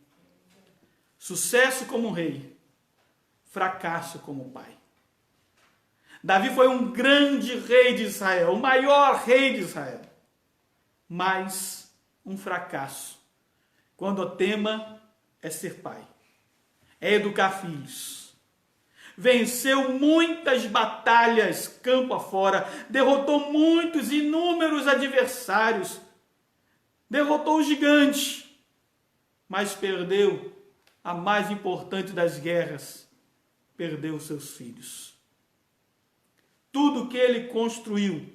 Sucesso como rei, fracasso como pai. Davi foi um grande rei de Israel, o maior rei de Israel, mas um fracasso quando o tema é ser pai, é educar filhos. Venceu muitas batalhas campo afora, derrotou muitos, inúmeros adversários, derrotou o gigante, mas perdeu a mais importante das guerras, perdeu os seus filhos. Tudo que ele construiu,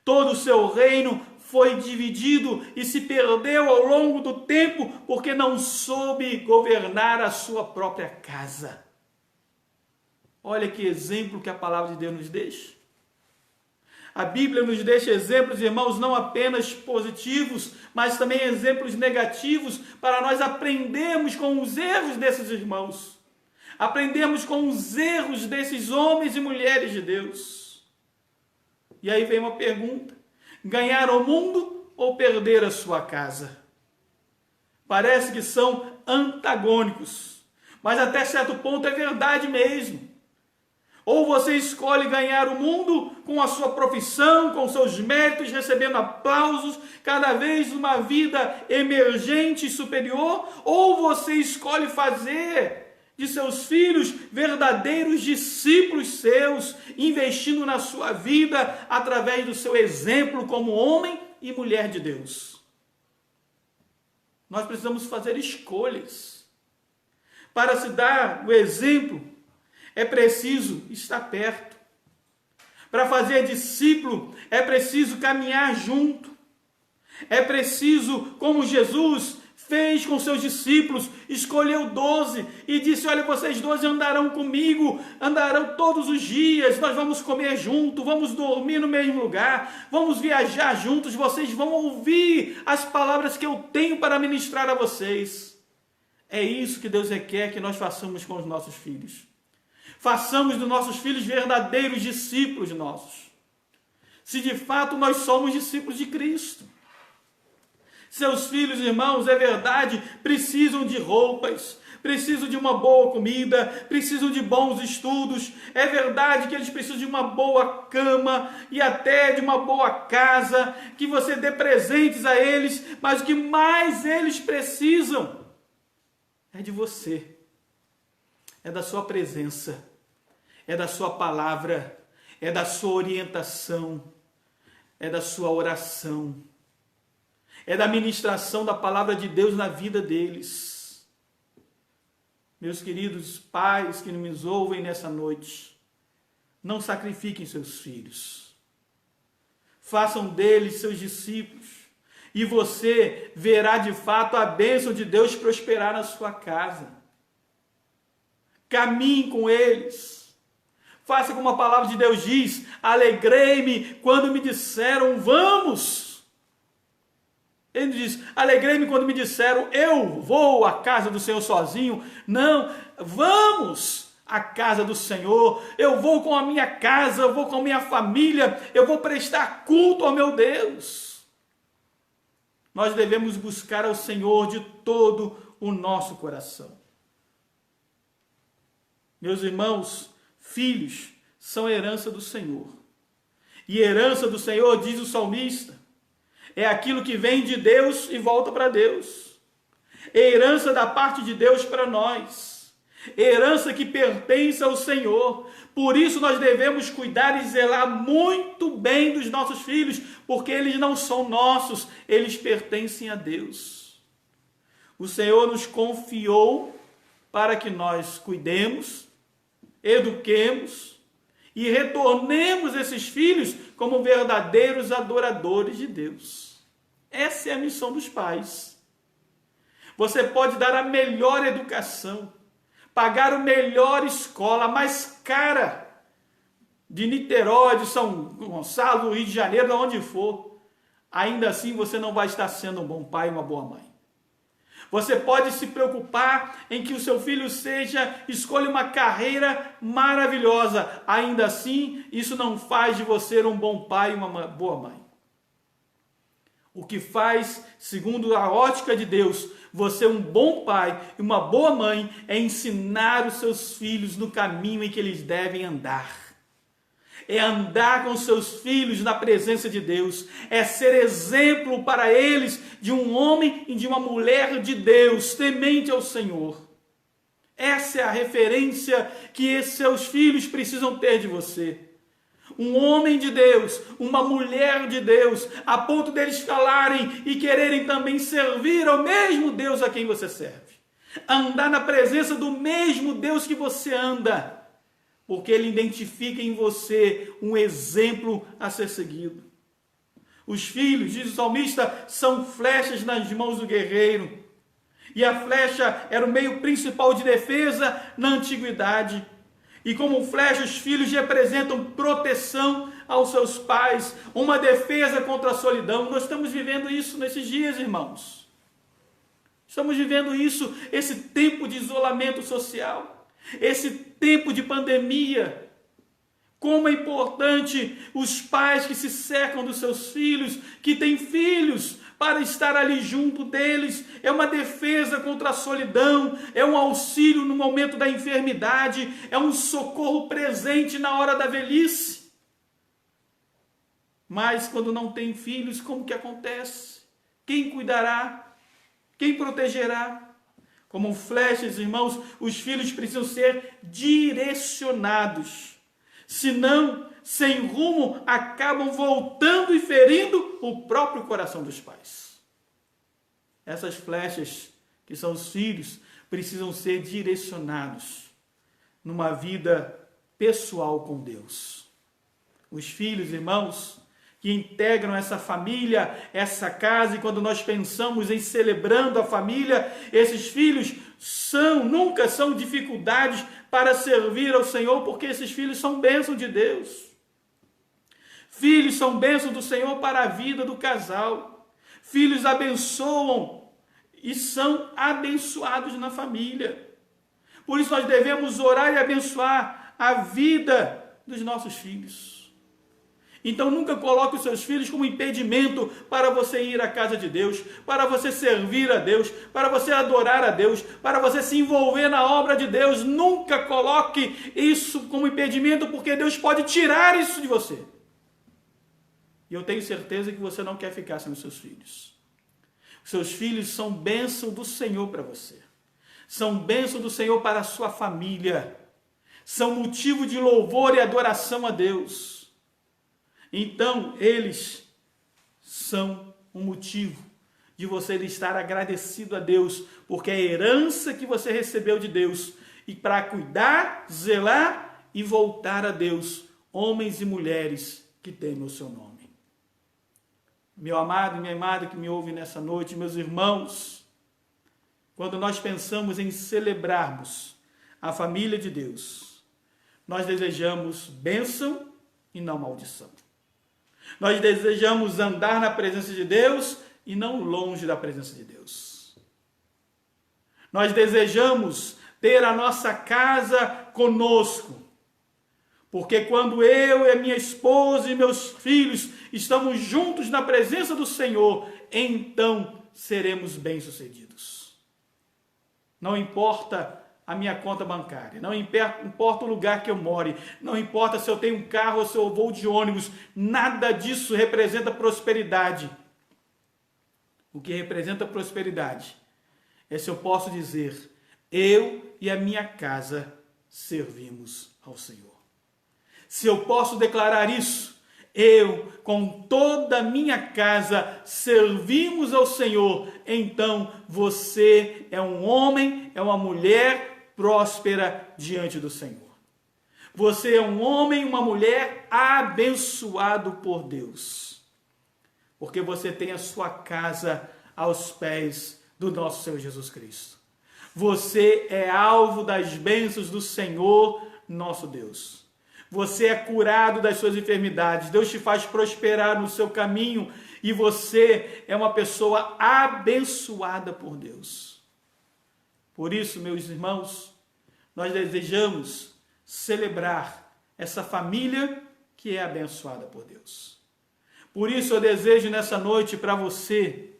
todo o seu reino foi dividido e se perdeu ao longo do tempo porque não soube governar a sua própria casa. Olha que exemplo que a palavra de Deus nos deixa. A Bíblia nos deixa exemplos, irmãos, não apenas positivos, mas também exemplos negativos para nós aprendermos com os erros desses irmãos. Aprendermos com os erros desses homens e mulheres de Deus. E aí vem uma pergunta: ganhar o mundo ou perder a sua casa? Parece que são antagônicos, mas até certo ponto é verdade mesmo. Ou você escolhe ganhar o mundo com a sua profissão, com seus méritos, recebendo aplausos, cada vez uma vida emergente e superior, ou você escolhe fazer de seus filhos verdadeiros discípulos seus, investindo na sua vida através do seu exemplo como homem e mulher de Deus. Nós precisamos fazer escolhas. Para se dar o exemplo, é preciso estar perto. Para fazer discípulo, é preciso caminhar junto. É preciso, como Jesus fez com seus discípulos, escolheu 12 e disse: olha, vocês 12 andarão comigo, andarão todos os dias, nós vamos comer junto, vamos dormir no mesmo lugar, vamos viajar juntos, vocês vão ouvir as palavras que eu tenho para ministrar a vocês. É isso que Deus requer que nós façamos com os nossos filhos. Façamos dos nossos filhos verdadeiros discípulos nossos. se de fato nós somos discípulos de Cristo. Seus filhos, irmãos, é verdade, precisam de roupas, precisam de uma boa comida, precisam de bons estudos. É verdade que eles precisam de uma boa cama e até de uma boa casa, que você dê presentes a eles, mas o que mais eles precisam é de você, é da sua presença, é da sua palavra, é da sua orientação, é da sua oração, é da ministração da palavra de Deus na vida deles. Meus queridos pais que nos ouvem nessa noite, não sacrifiquem seus filhos. Façam deles seus discípulos e você verá de fato a bênção de Deus prosperar na sua casa. Caminhe com eles. Faça como a palavra de Deus diz: alegrei-me quando me disseram vamos. Ele diz: alegrei-me quando me disseram eu vou à casa do Senhor sozinho. Não, vamos à casa do Senhor. Eu vou com a minha casa, eu vou com a minha família, eu vou prestar culto ao meu Deus. Nós devemos buscar ao Senhor de todo o nosso coração. Meus irmãos, filhos são herança do Senhor. E herança do Senhor, diz o salmista, é aquilo que vem de Deus e volta para Deus. Herança da parte de Deus para nós. Herança que pertence ao Senhor. Por isso nós devemos cuidar e zelar muito bem dos nossos filhos, porque eles não são nossos, eles pertencem a Deus. O Senhor nos confiou para que nós cuidemos, eduquemos e retornemos esses filhos como verdadeiros adoradores de Deus. Essa é a missão dos pais. Você pode dar a melhor educação, pagar a melhor escola, a mais cara, de Niterói, de São Gonçalo, do Rio de Janeiro, de onde for. Ainda assim você não vai estar sendo um bom pai e uma boa mãe. Você pode se preocupar em que o seu filho escolha uma carreira maravilhosa. Ainda assim, isso não faz de você um bom pai e uma boa mãe. O que faz, segundo a ótica de Deus, você um bom pai e uma boa mãe é ensinar os seus filhos no caminho em que eles devem andar. É andar com seus filhos na presença de Deus, é ser exemplo para eles de um homem e de uma mulher de Deus, temente ao Senhor. Essa é a referência que esses seus filhos precisam ter de você. Um homem de Deus, uma mulher de Deus, a ponto deles falarem e quererem também servir ao mesmo Deus a quem você serve. Andar na presença do mesmo Deus que você anda, porque ele identifica em você um exemplo a ser seguido. Os filhos, diz o salmista, são flechas nas mãos do guerreiro. E a flecha era o meio principal de defesa na antiguidade. E como flecha, os filhos representam proteção aos seus pais, uma defesa contra a solidão. Nós estamos vivendo isso nesses dias, irmãos. Estamos vivendo isso, esse tempo de isolamento social. Esse tempo de pandemia, como é importante os pais que se cercam dos seus filhos, que têm filhos, para estar ali junto deles. É uma defesa contra a solidão, é um auxílio no momento da enfermidade, é um socorro presente na hora da velhice. Mas quando não tem filhos, como que acontece? Quem cuidará? Quem protegerá? Como flechas, irmãos, os filhos precisam ser direcionados. Senão, sem rumo, acabam voltando e ferindo o próprio coração dos pais. Essas flechas, que são os filhos, precisam ser direcionados numa vida pessoal com Deus. Os filhos, irmãos, que integram essa família, essa casa, e quando nós pensamos em celebrando a família, esses filhos nunca são dificuldades para servir ao Senhor, porque esses filhos são bênção de Deus. Filhos são bênção do Senhor para a vida do casal. Filhos abençoam e são abençoados na família. Por isso nós devemos orar e abençoar a vida dos nossos filhos. Então nunca coloque os seus filhos como impedimento para você ir à casa de Deus, para você servir a Deus, para você adorar a Deus, para você se envolver na obra de Deus. Nunca coloque isso como impedimento, porque Deus pode tirar isso de você. E eu tenho certeza que você não quer ficar sem os seus filhos. Os seus filhos são bênção do Senhor para você. São bênção do Senhor para a sua família. São motivo de louvor e adoração a Deus. Então, eles são um motivo de você estar agradecido a Deus, porque é a herança que você recebeu de Deus, e para cuidar, zelar e voltar a Deus, homens e mulheres que temem o seu nome. Meu amado e minha amada que me ouve nessa noite, meus irmãos, quando nós pensamos em celebrarmos a família de Deus, nós desejamos bênção e não maldição. Nós desejamos andar na presença de Deus e não longe da presença de Deus. Nós desejamos ter a nossa casa conosco, porque quando eu e a minha esposa e meus filhos estamos juntos na presença do Senhor, então seremos bem-sucedidos. Não importa a minha conta bancária, não importa o lugar que eu more, não importa se eu tenho um carro ou se eu vou de ônibus, nada disso representa prosperidade. O que representa prosperidade é se eu posso dizer, eu e a minha casa servimos ao Senhor. Se eu posso declarar isso, eu com toda a minha casa servimos ao Senhor, então você é um homem, é uma mulher próspera diante do Senhor. Você é um homem, uma mulher abençoado por Deus, porque você tem a sua casa aos pés do nosso Senhor Jesus Cristo. Você é alvo das bênçãos do Senhor, nosso Deus. Você é curado das suas enfermidades. Deus te faz prosperar no seu caminho e você é uma pessoa abençoada por Deus. Por isso, meus irmãos, nós desejamos celebrar essa família que é abençoada por Deus. Por isso eu desejo nessa noite para você,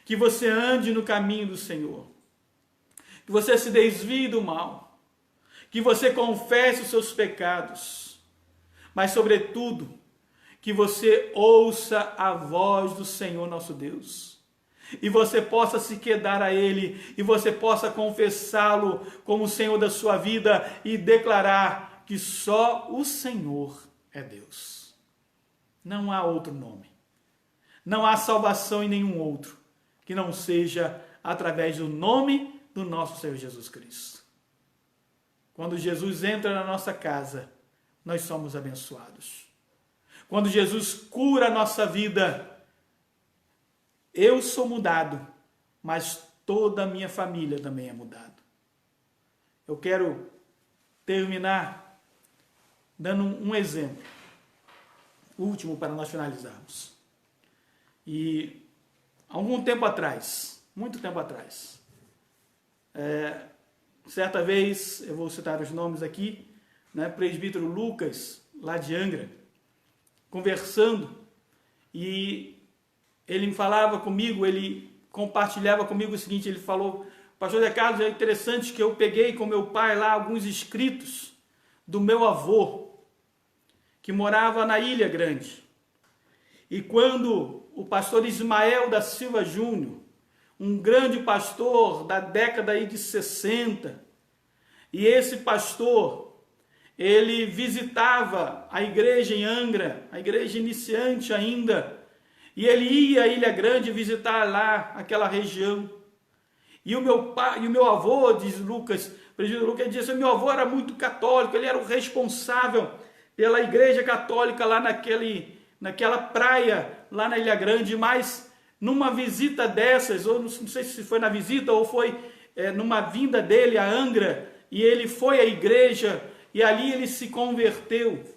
que você ande no caminho do Senhor, que você se desvie do mal, que você confesse os seus pecados, mas sobretudo, que você ouça a voz do Senhor nosso Deus, e você possa se quedar a Ele, e você possa confessá-lo como o Senhor da sua vida, e declarar que só o Senhor é Deus. Não há outro nome, não há salvação em nenhum outro, que não seja através do nome do nosso Senhor Jesus Cristo. Quando Jesus entra na nossa casa, nós somos abençoados. Quando Jesus cura a nossa vida, eu sou mudado, mas toda a minha família também é mudada. Eu quero terminar dando um exemplo, último para nós finalizarmos. E algum tempo atrás, muito tempo atrás, certa vez, eu vou citar os nomes aqui, né, presbítero Lucas, lá de Angra, conversando, e ele falava comigo, ele compartilhava comigo o seguinte, ele falou, pastor Zé Carlos, é interessante que eu peguei com meu pai lá alguns escritos do meu avô, que morava na Ilha Grande. E quando o pastor Ismael da Silva Júnior, um grande pastor da década aí de 60, e esse pastor, ele visitava a igreja em Angra, a igreja iniciante ainda, e ele ia à Ilha Grande visitar lá aquela região. E o meu avô, diz Lucas, o presbítero Lucas, disse, meu avô era muito católico, ele era o responsável pela igreja católica lá naquela praia, lá na Ilha Grande, mas numa visita dessas, ou não sei se foi na visita ou foi numa vinda dele a Angra, e ele foi à igreja, e ali ele se converteu.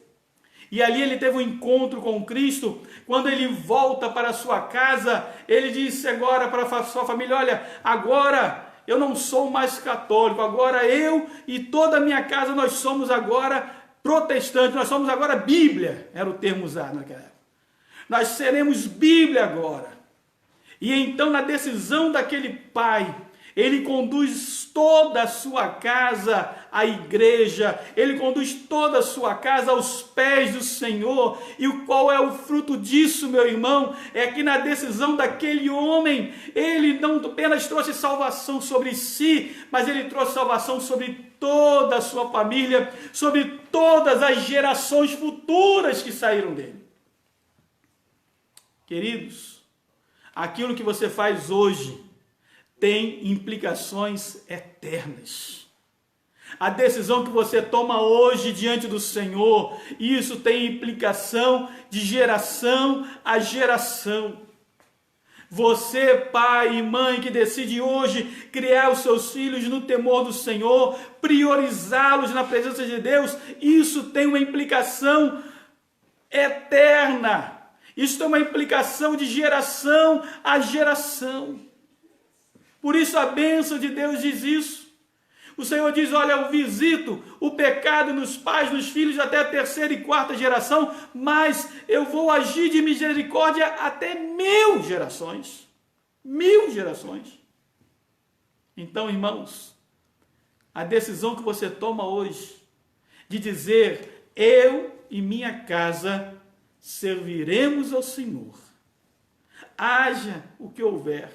E ali ele teve um encontro com Cristo. Quando ele volta para a sua casa, ele disse agora para a sua família, olha, agora eu não sou mais católico, agora eu e toda a minha casa, nós somos agora protestante, nós somos agora Bíblia, era o termo usado naquela época. Nós seremos Bíblia agora. E então, na decisão daquele pai, ele conduz toda a sua casa à igreja, ele conduz toda a sua casa aos pés do Senhor. E qual é o fruto disso, meu irmão? É que na decisão daquele homem, ele não apenas trouxe salvação sobre si, mas ele trouxe salvação sobre toda a sua família, sobre todas as gerações futuras que saíram dele. Queridos, aquilo que você faz hoje tem implicações eternas. A decisão que você toma hoje diante do Senhor, isso tem implicação de geração a geração. Você, pai e mãe, que decide hoje criar os seus filhos no temor do Senhor, priorizá-los na presença de Deus, isso tem uma implicação eterna. Isso tem uma implicação de geração a geração. Por isso a bênção de Deus diz isso. O Senhor diz, olha, eu visito o pecado nos pais, nos filhos, até a terceira e quarta geração, mas eu vou agir de misericórdia até 1000 gerações. 1000 gerações. Então, irmãos, a decisão que você toma hoje, de dizer, eu e minha casa serviremos ao Senhor. Haja o que houver,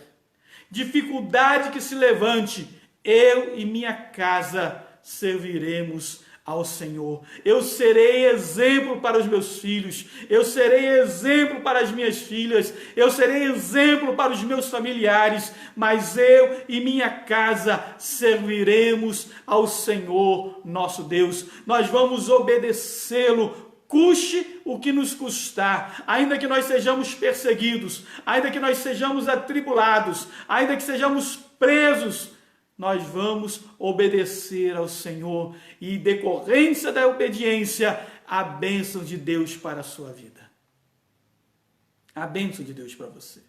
dificuldade que se levante, eu e minha casa serviremos ao Senhor. Eu serei exemplo para os meus filhos, eu serei exemplo para as minhas filhas, eu serei exemplo para os meus familiares, mas eu e minha casa serviremos ao Senhor nosso Deus. Nós vamos obedecê-lo, custe o que nos custar, ainda que nós sejamos perseguidos, ainda que nós sejamos atribulados, ainda que sejamos presos, nós vamos obedecer ao Senhor e, decorrência da obediência, a bênção de Deus para a sua vida. A bênção de Deus para você.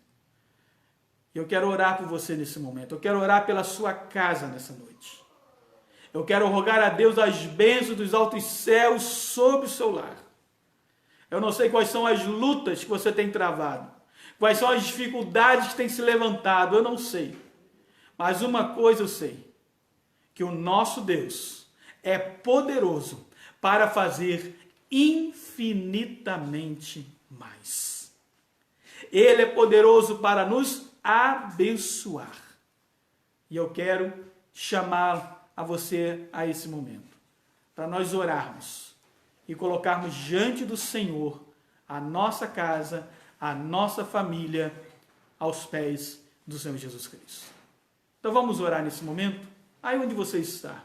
Eu quero orar por você nesse momento, eu quero orar pela sua casa nessa noite. Eu quero rogar a Deus as bênçãos dos altos céus sobre o seu lar. Eu não sei quais são as lutas que você tem travado, quais são as dificuldades que têm se levantado, eu não sei. Mas uma coisa eu sei, que o nosso Deus é poderoso para fazer infinitamente mais. Ele é poderoso para nos abençoar. E eu quero chamar a você a esse momento, para nós orarmos e colocarmos diante do Senhor a nossa casa, a nossa família, aos pés do Senhor Jesus Cristo. Então vamos orar nesse momento, aí onde você está.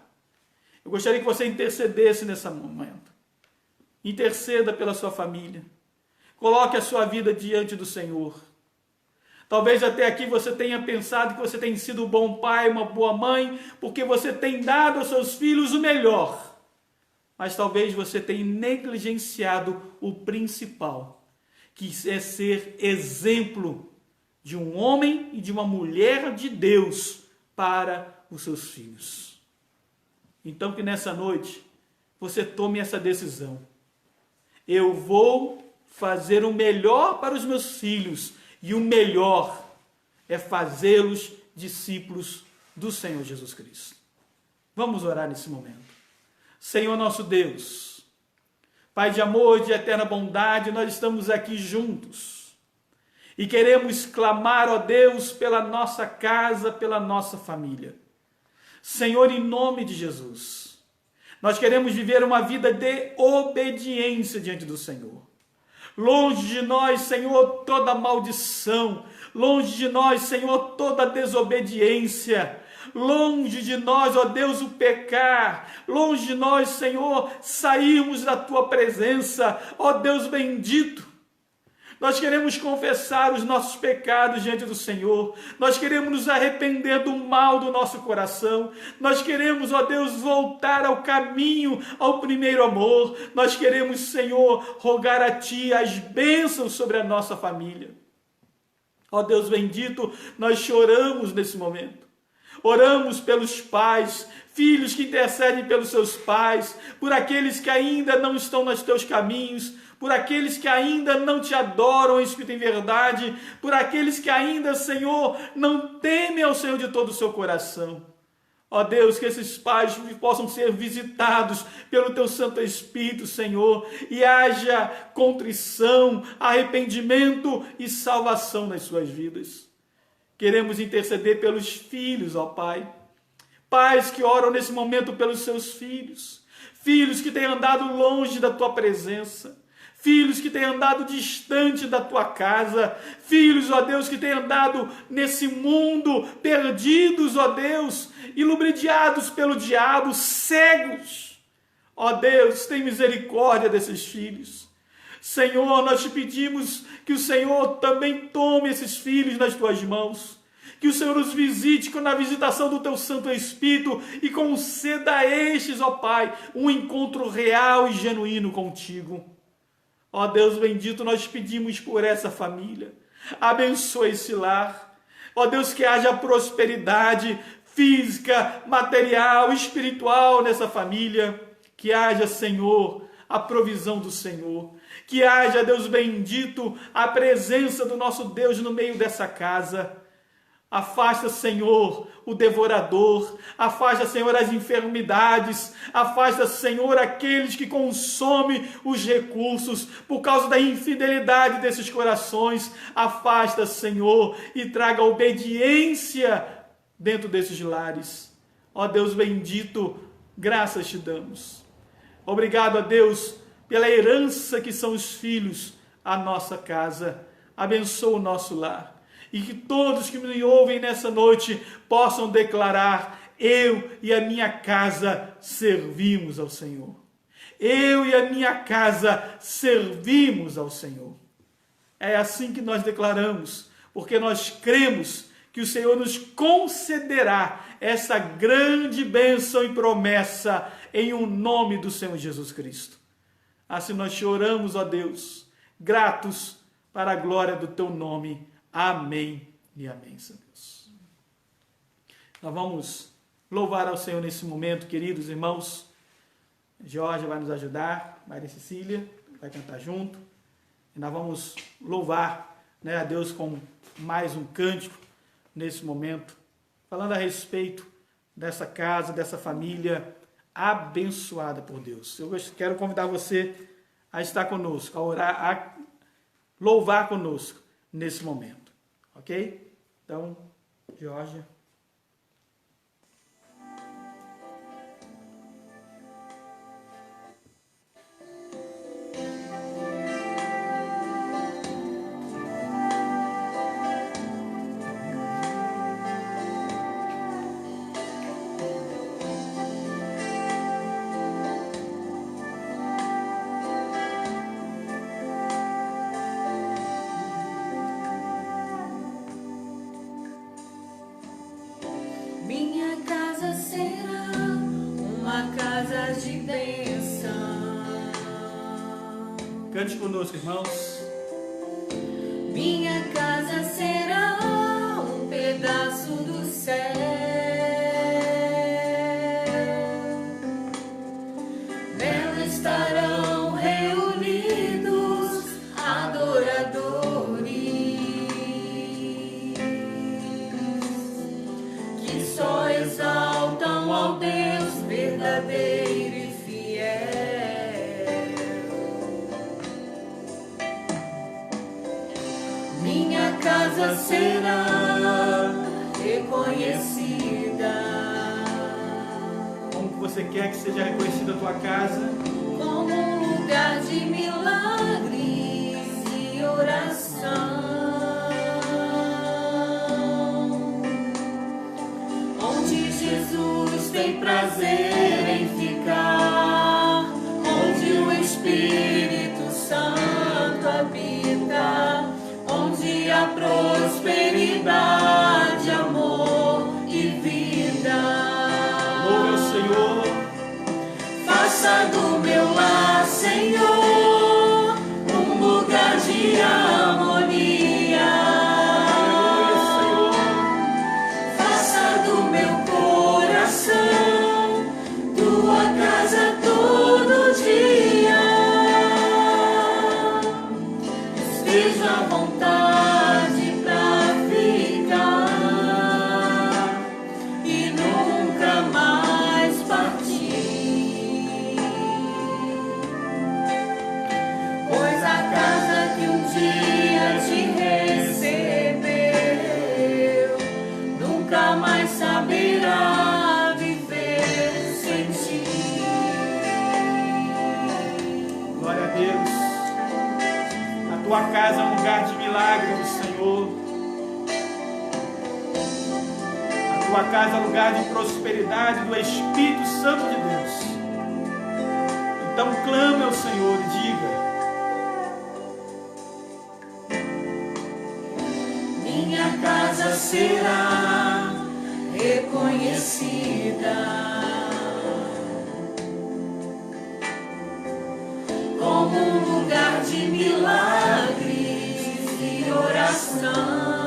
Eu gostaria que você intercedesse nesse momento. Interceda pela sua família. Coloque a sua vida diante do Senhor. Talvez até aqui você tenha pensado que você tem sido um bom pai, uma boa mãe, porque você tem dado aos seus filhos o melhor. Mas talvez você tenha negligenciado o principal, que é ser exemplo de um homem e de uma mulher de Deus para os seus filhos. Então que nessa noite você tome essa decisão. Eu vou fazer o melhor para os meus filhos, e o melhor é fazê-los discípulos do Senhor Jesus Cristo. Vamos orar nesse momento. Senhor nosso Deus, Pai de amor, de eterna bondade, nós estamos aqui juntos e queremos clamar, ó Deus, pela nossa casa, pela nossa família. Senhor, em nome de Jesus, nós queremos viver uma vida de obediência diante do Senhor. Longe de nós, Senhor, toda maldição. Longe de nós, Senhor, toda desobediência. Longe de nós, ó Deus, o pecar. Longe de nós, Senhor, sairmos da Tua presença. Ó Deus bendito. Nós queremos confessar os nossos pecados diante do Senhor. Nós queremos nos arrepender do mal do nosso coração. Nós queremos, ó Deus, voltar ao caminho, ao primeiro amor. Nós queremos, Senhor, rogar a Ti as bênçãos sobre a nossa família. Ó Deus bendito, nós choramos nesse momento. Oramos pelos pais, filhos que intercedem pelos seus pais, por aqueles que ainda não estão nos teus caminhos, por aqueles que ainda não te adoram em espírito e em verdade, por aqueles que ainda, Senhor, não temem ao Senhor de todo o seu coração. Ó Deus, que esses pais possam ser visitados pelo Teu Santo Espírito, Senhor, e haja contrição, arrependimento e salvação nas suas vidas. Queremos interceder pelos filhos, ó Pai. Pais que oram nesse momento pelos seus filhos. Filhos que têm andado longe da Tua presença. Filhos que têm andado distante da Tua casa. Filhos, ó Deus, que têm andado nesse mundo perdidos, ó Deus, e lubridiados pelo diabo, cegos. Ó Deus, tem misericórdia desses filhos. Senhor, nós te pedimos que o Senhor também tome esses filhos nas Tuas mãos. Que o Senhor os visite na visitação do Teu Santo Espírito e conceda a estes, ó Pai, um encontro real e genuíno contigo. Ó Deus bendito, nós pedimos por essa família. Abençoa esse lar. Ó Deus, que haja prosperidade física, material, espiritual nessa família. Que haja, Senhor, a provisão do Senhor. Que haja, Deus bendito, a presença do nosso Deus no meio dessa casa. Afasta, Senhor, o devorador. Afasta, Senhor, as enfermidades. Afasta, Senhor, aqueles que consomem os recursos por causa da infidelidade desses corações. Afasta, Senhor, e traga obediência dentro desses lares. Ó Deus bendito, graças te damos. Obrigado a Deus pela herança que são os filhos à nossa casa. Abençoa o nosso lar. E que todos que me ouvem nessa noite possam declarar: eu e a minha casa servimos ao Senhor. Eu e a minha casa servimos ao Senhor. É assim que nós declaramos, porque nós cremos que o Senhor nos concederá essa grande bênção e promessa em o nome do Senhor Jesus Cristo. Assim nós te oramos, ó Deus, gratos para a glória do teu nome. Amém e amém, Senhor Deus. Nós vamos louvar ao Senhor nesse momento, queridos irmãos. Jorge vai nos ajudar, Maria Cecília vai cantar junto. E nós vamos louvar, a Deus com mais um cântico nesse momento, falando a respeito dessa casa, dessa família abençoada por Deus. Eu quero convidar você a estar conosco, a orar, a louvar conosco nesse momento, ok? Então, Jorge. Cante conosco, irmãos. Minha casa será um pedaço do céu. Nela estarão reunidos adoradores que só exaltam ao Deus verdadeiro e fiel. Minha casa será reconhecida. Como que você quer que seja reconhecida a tua casa? Como um lugar de milagres e oração, onde Jesus tem prazer em ficar, onde o Espírito Santo habita, onde há prosperidade, amor e vida. Louve ao Senhor. Faça do meu lar, Senhor, um lugar de harmonia. Aleluia, Senhor. Faça do meu coração tua casa é um lugar de milagre do Senhor. A tua casa é um lugar de prosperidade do Espírito Santo de Deus. Então clame ao Senhor e diga: minha casa será reconhecida como um lugar de milagres e oração,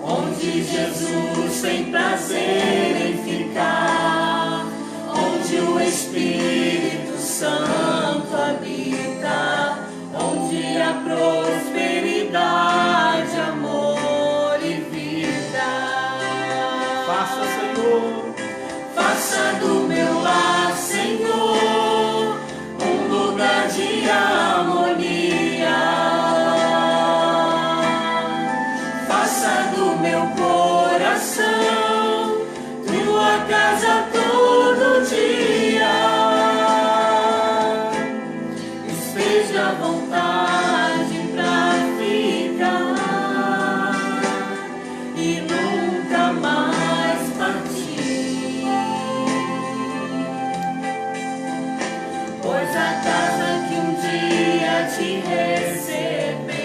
onde Jesus tem prazer em ficar, onde o Espírito Santo habita, onde há prosperidade, amor e vida. faça, Senhor, faça do meu lar, Senhor, um lugar de harmonia. Faça do meu coração tua casa todo dia. Esteja à vontade pra ficar e nunca mais partir. Pois a casa que um dia te recebeu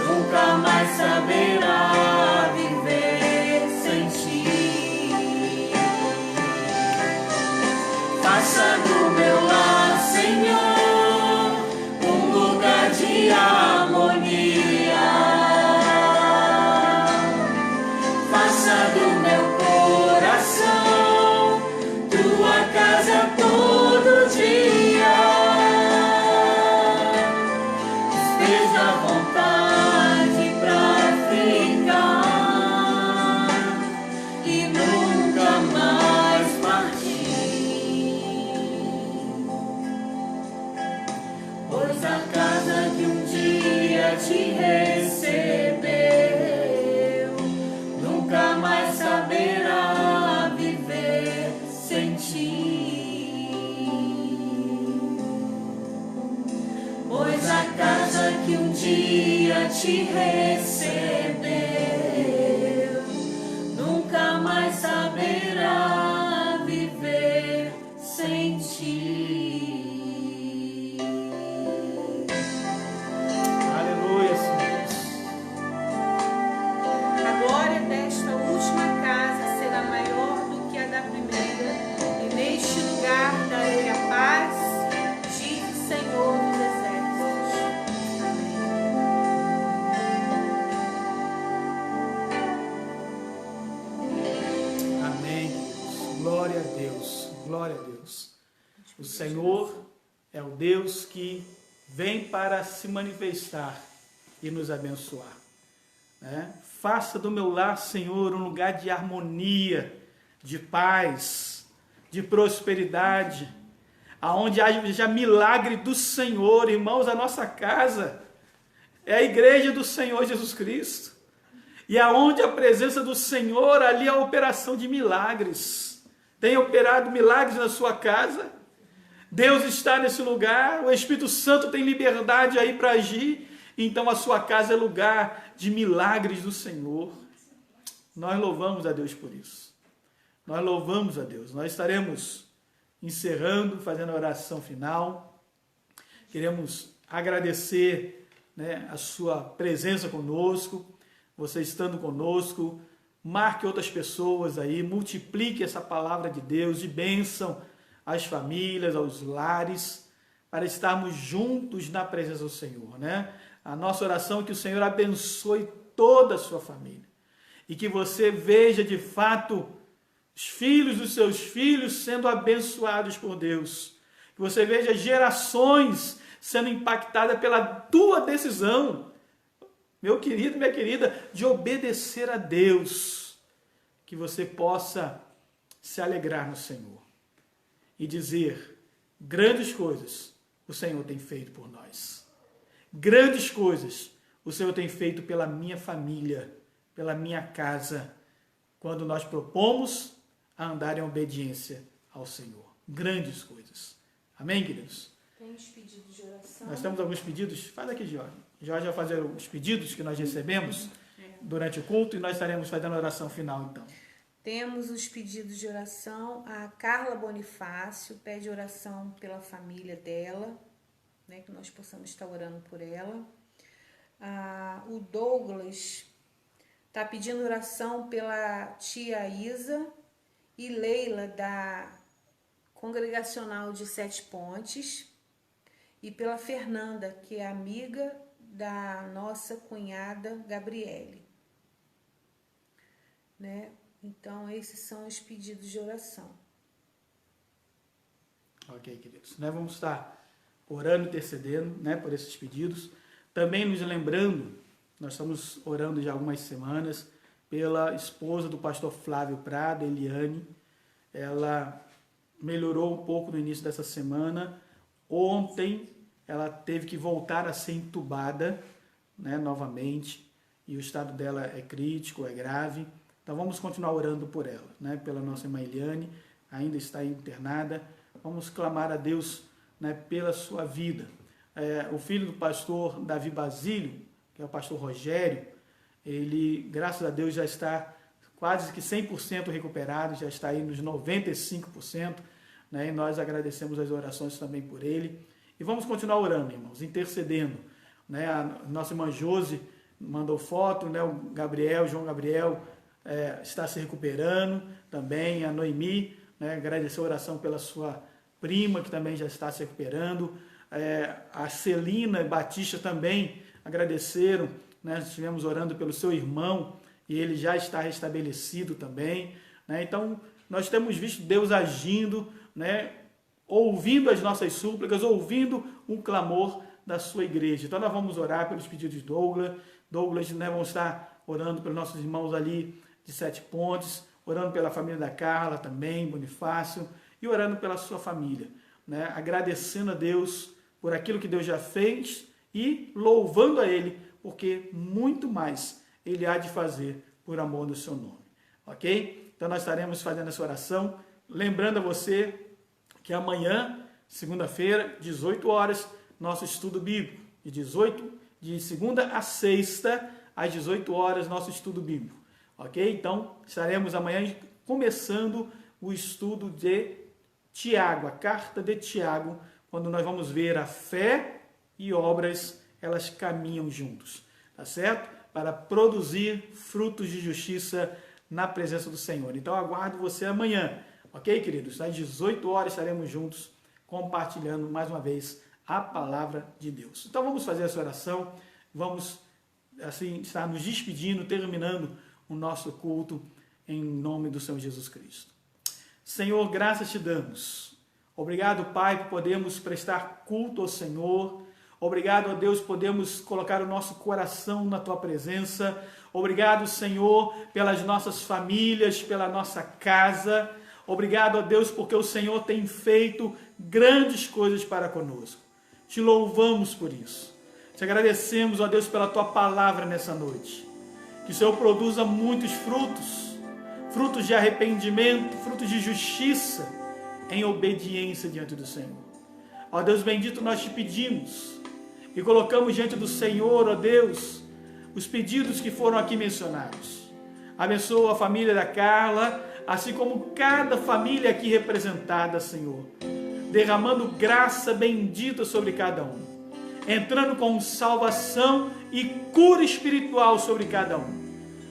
nunca mais saberá viver sem ti. Faça do meu lar, Senhor, um lugar de harmonia. Faça do meu coração tua casa todo dia. Esteja à vontade pra ficar e nunca mais partir. Pois a casa que um dia te recebeu nunca mais saberá viver sem ti. Pois a casa que um dia te recebeu nunca mais saberá viver sem ti. aleluia, Senhor. A glória desta última casa será maior do que a da primeira, e neste lugar darei a paz, diz o Senhor dos Exércitos. Amém. Amém. Glória a Deus. Glória a Deus. O Senhor é o Deus que vem para se manifestar e nos abençoar, né? Faça do meu lar, Senhor, um lugar de harmonia, de paz, de prosperidade, aonde haja milagre do Senhor. Irmãos, a nossa casa é a igreja do Senhor Jesus Cristo. E aonde a presença do Senhor, ali a operação de milagres. Tem operado milagres na sua casa? Deus está nesse lugar, o Espírito Santo tem liberdade aí para agir, então a sua casa é lugar de milagres do Senhor. Nós louvamos a Deus por isso. Nós louvamos a Deus. Nós estaremos encerrando, fazendo a oração final. Queremos agradecer, né, a sua presença conosco, você estando conosco. Marque outras pessoas aí, multiplique essa palavra de Deus, de bênção às famílias, aos lares, para estarmos juntos na presença do Senhor, né? A nossa oração é que o Senhor abençoe toda a sua família e que você veja de fato os filhos dos seus filhos sendo abençoados por Deus, que você veja gerações sendo impactadas pela tua decisão, meu querido, minha querida, de obedecer a Deus, que você possa se alegrar no Senhor e dizer: grandes coisas o Senhor tem feito por nós. Grandes coisas o Senhor tem feito pela minha família, pela minha casa, quando nós propomos a andar em obediência ao Senhor. Grandes coisas. Amém, queridos? Tem os pedidos de oração. Nós temos alguns pedidos. Faz aqui, Jorge. Jorge vai fazer os pedidos que nós recebemos durante o culto e nós estaremos fazendo a oração final, então. Temos os pedidos de oração. A Carla Bonifácio pede oração pela família dela, né, que nós possamos estar orando por ela. O Douglas está pedindo oração pela tia Isa e Leila, da Congregacional de Sete Pontes, e pela Fernanda, que é amiga da nossa cunhada Gabriele. Né? Então, esses são os pedidos de oração. Ok, queridos. Nós vamos estar orando e intercedendo, né, por esses pedidos. Também nos lembrando, nós estamos orando já há algumas semanas, pela esposa do pastor Flávio Prado, Eliane. Ela melhorou um pouco no início dessa semana. Ontem ela teve que voltar a ser entubada, né, novamente, e o estado dela é crítico, é grave. Então vamos continuar orando por ela, né, pela nossa irmã Eliane, ainda está internada. Vamos clamar a Deus, né, pela sua vida. O filho do pastor Davi Basílio, que é o pastor Rogério, ele, graças a Deus, já está quase que 100% recuperado, já está aí nos 95%, né, e nós agradecemos as orações também por ele. E vamos continuar orando, irmãos, intercedendo. Né, a nossa irmã Josi mandou foto, né, o João Gabriel está se recuperando também, a Noemi, né, agradeceu a oração pela sua prima, que também já está se recuperando. A Celina e Batista também agradeceram, né? Estivemos orando pelo seu irmão e ele já está restabelecido também, né? Então, nós temos visto Deus agindo, né? Ouvindo as nossas súplicas, ouvindo um clamor da sua igreja. Então, nós vamos orar pelos pedidos de Douglas, né? Vamos estar orando pelos nossos irmãos ali de Sete Pontes, orando pela família da Carla também, Bonifácio, e orando pela sua família, né? Agradecendo a Deus por aquilo que Deus já fez e louvando a Ele, porque muito mais Ele há de fazer por amor do seu nome. Ok? Então nós estaremos fazendo essa oração, lembrando a você que amanhã, segunda-feira, 18 horas, nosso estudo bíblico. De segunda a sexta, às 18 horas, nosso estudo bíblico. Ok? Então estaremos amanhã começando o estudo de Tiago, a carta de Tiago, quando nós vamos ver a fé e obras, elas caminham juntos, tá certo? Para produzir frutos de justiça na presença do Senhor. Então aguardo você amanhã, ok, queridos? Às 18 horas estaremos juntos compartilhando mais uma vez a palavra de Deus. Então vamos fazer essa oração, vamos assim estar nos despedindo, terminando o nosso culto em nome do Senhor Jesus Cristo. Senhor, graças te damos. Obrigado, Pai, por podermos prestar culto ao Senhor. Obrigado, ó Deus, podemos colocar o nosso coração na Tua presença. Obrigado, Senhor, pelas nossas famílias, pela nossa casa. Obrigado, ó Deus, porque o Senhor tem feito grandes coisas para conosco. Te louvamos por isso. Te agradecemos, ó Deus, pela Tua palavra nessa noite. Que o Senhor produza muitos frutos, frutos de arrependimento, frutos de justiça, em obediência diante do Senhor. Ó Deus bendito, nós te pedimos e colocamos diante do Senhor, ó Deus, os pedidos que foram aqui mencionados. Abençoa a família da Carla, assim como cada família aqui representada, Senhor, derramando graça bendita sobre cada um, entrando com salvação e cura espiritual sobre cada um.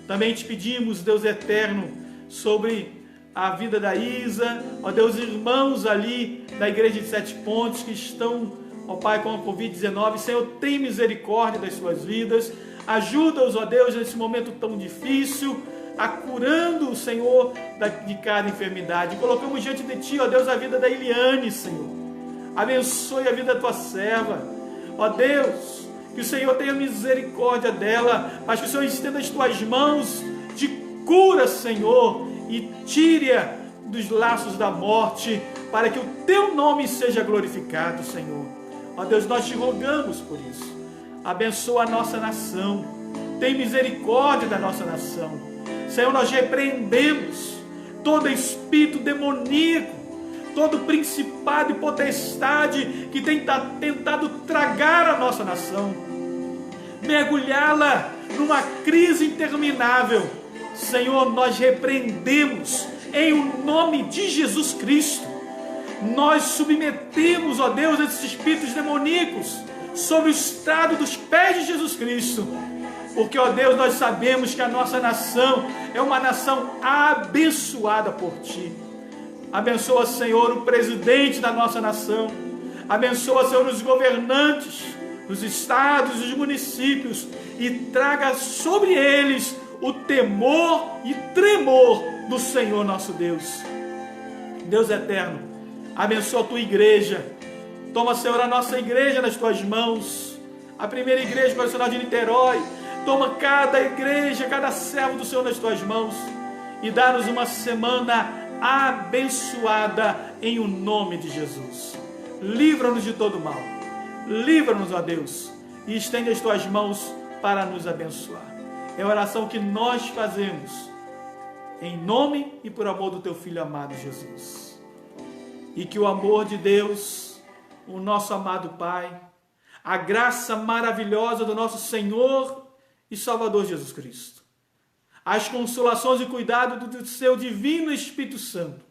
Também te pedimos, Deus eterno, sobre a vida da Isa, ó Deus, irmãos ali da igreja de Sete Pontes que estão, ó Pai, com a Covid-19, Senhor, tem misericórdia das suas vidas, ajuda-os, ó Deus, nesse momento tão difícil, a curando, Senhor, de cada enfermidade. Colocamos diante de Ti, ó Deus, a vida da Eliane, Senhor, abençoe a vida da Tua serva, ó Deus, que o Senhor tenha misericórdia dela, mas que o Senhor estenda as Tuas mãos de cura, Senhor, e tire-a dos laços da morte, para que o Teu nome seja glorificado, Senhor. Ó Deus, nós te rogamos por isso. Abençoa a nossa nação. Tem misericórdia da nossa nação. Senhor, nós repreendemos todo espírito demoníaco, todo principado e potestade que tem tentado tragar a nossa nação, mergulhá-la numa crise interminável. Senhor, nós repreendemos em o nome de Jesus Cristo. Nós submetemos, ó Deus, esses espíritos demoníacos sob o estrado dos pés de Jesus Cristo. Porque, ó Deus, nós sabemos que a nossa nação é uma nação abençoada por Ti. Abençoa, Senhor, o presidente da nossa nação. Abençoa, Senhor, os governantes dos estados e dos municípios. E traga sobre eles o temor e tremor do Senhor nosso Deus. Deus eterno, abençoa a Tua igreja. Toma, Senhor, a nossa igreja nas Tuas mãos. A primeira igreja convencional de Niterói. Toma cada igreja, cada servo do Senhor nas Tuas mãos. E dá-nos uma semana abençoada em o nome de Jesus. Livra-nos de todo mal. Livra-nos, ó Deus. E estende as Tuas mãos para nos abençoar. É a oração que nós fazemos em nome e por amor do Teu Filho amado Jesus. E que o amor de Deus, o nosso amado Pai, a graça maravilhosa do nosso Senhor e Salvador Jesus Cristo, as consolações e cuidado do Seu Divino Espírito Santo,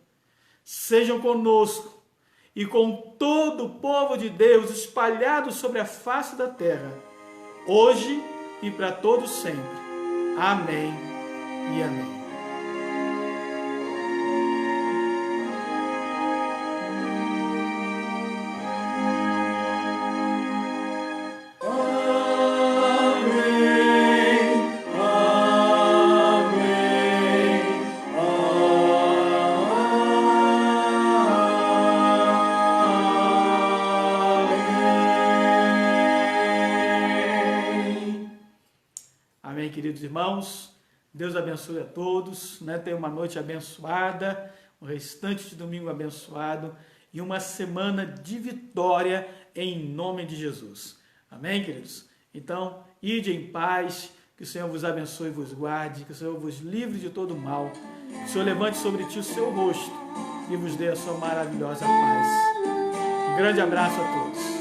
sejam conosco e com todo o povo de Deus espalhado sobre a face da terra, hoje e para todos sempre. Amém e amém. Queridos irmãos, Deus abençoe a todos, né? Tenha uma noite abençoada, um restante de domingo abençoado e uma semana de vitória em nome de Jesus. Amém, queridos? Então, ide em paz, que o Senhor vos abençoe e vos guarde, que o Senhor vos livre de todo mal, que o Senhor levante sobre ti o seu rosto e vos dê a sua maravilhosa paz. Um grande abraço a todos.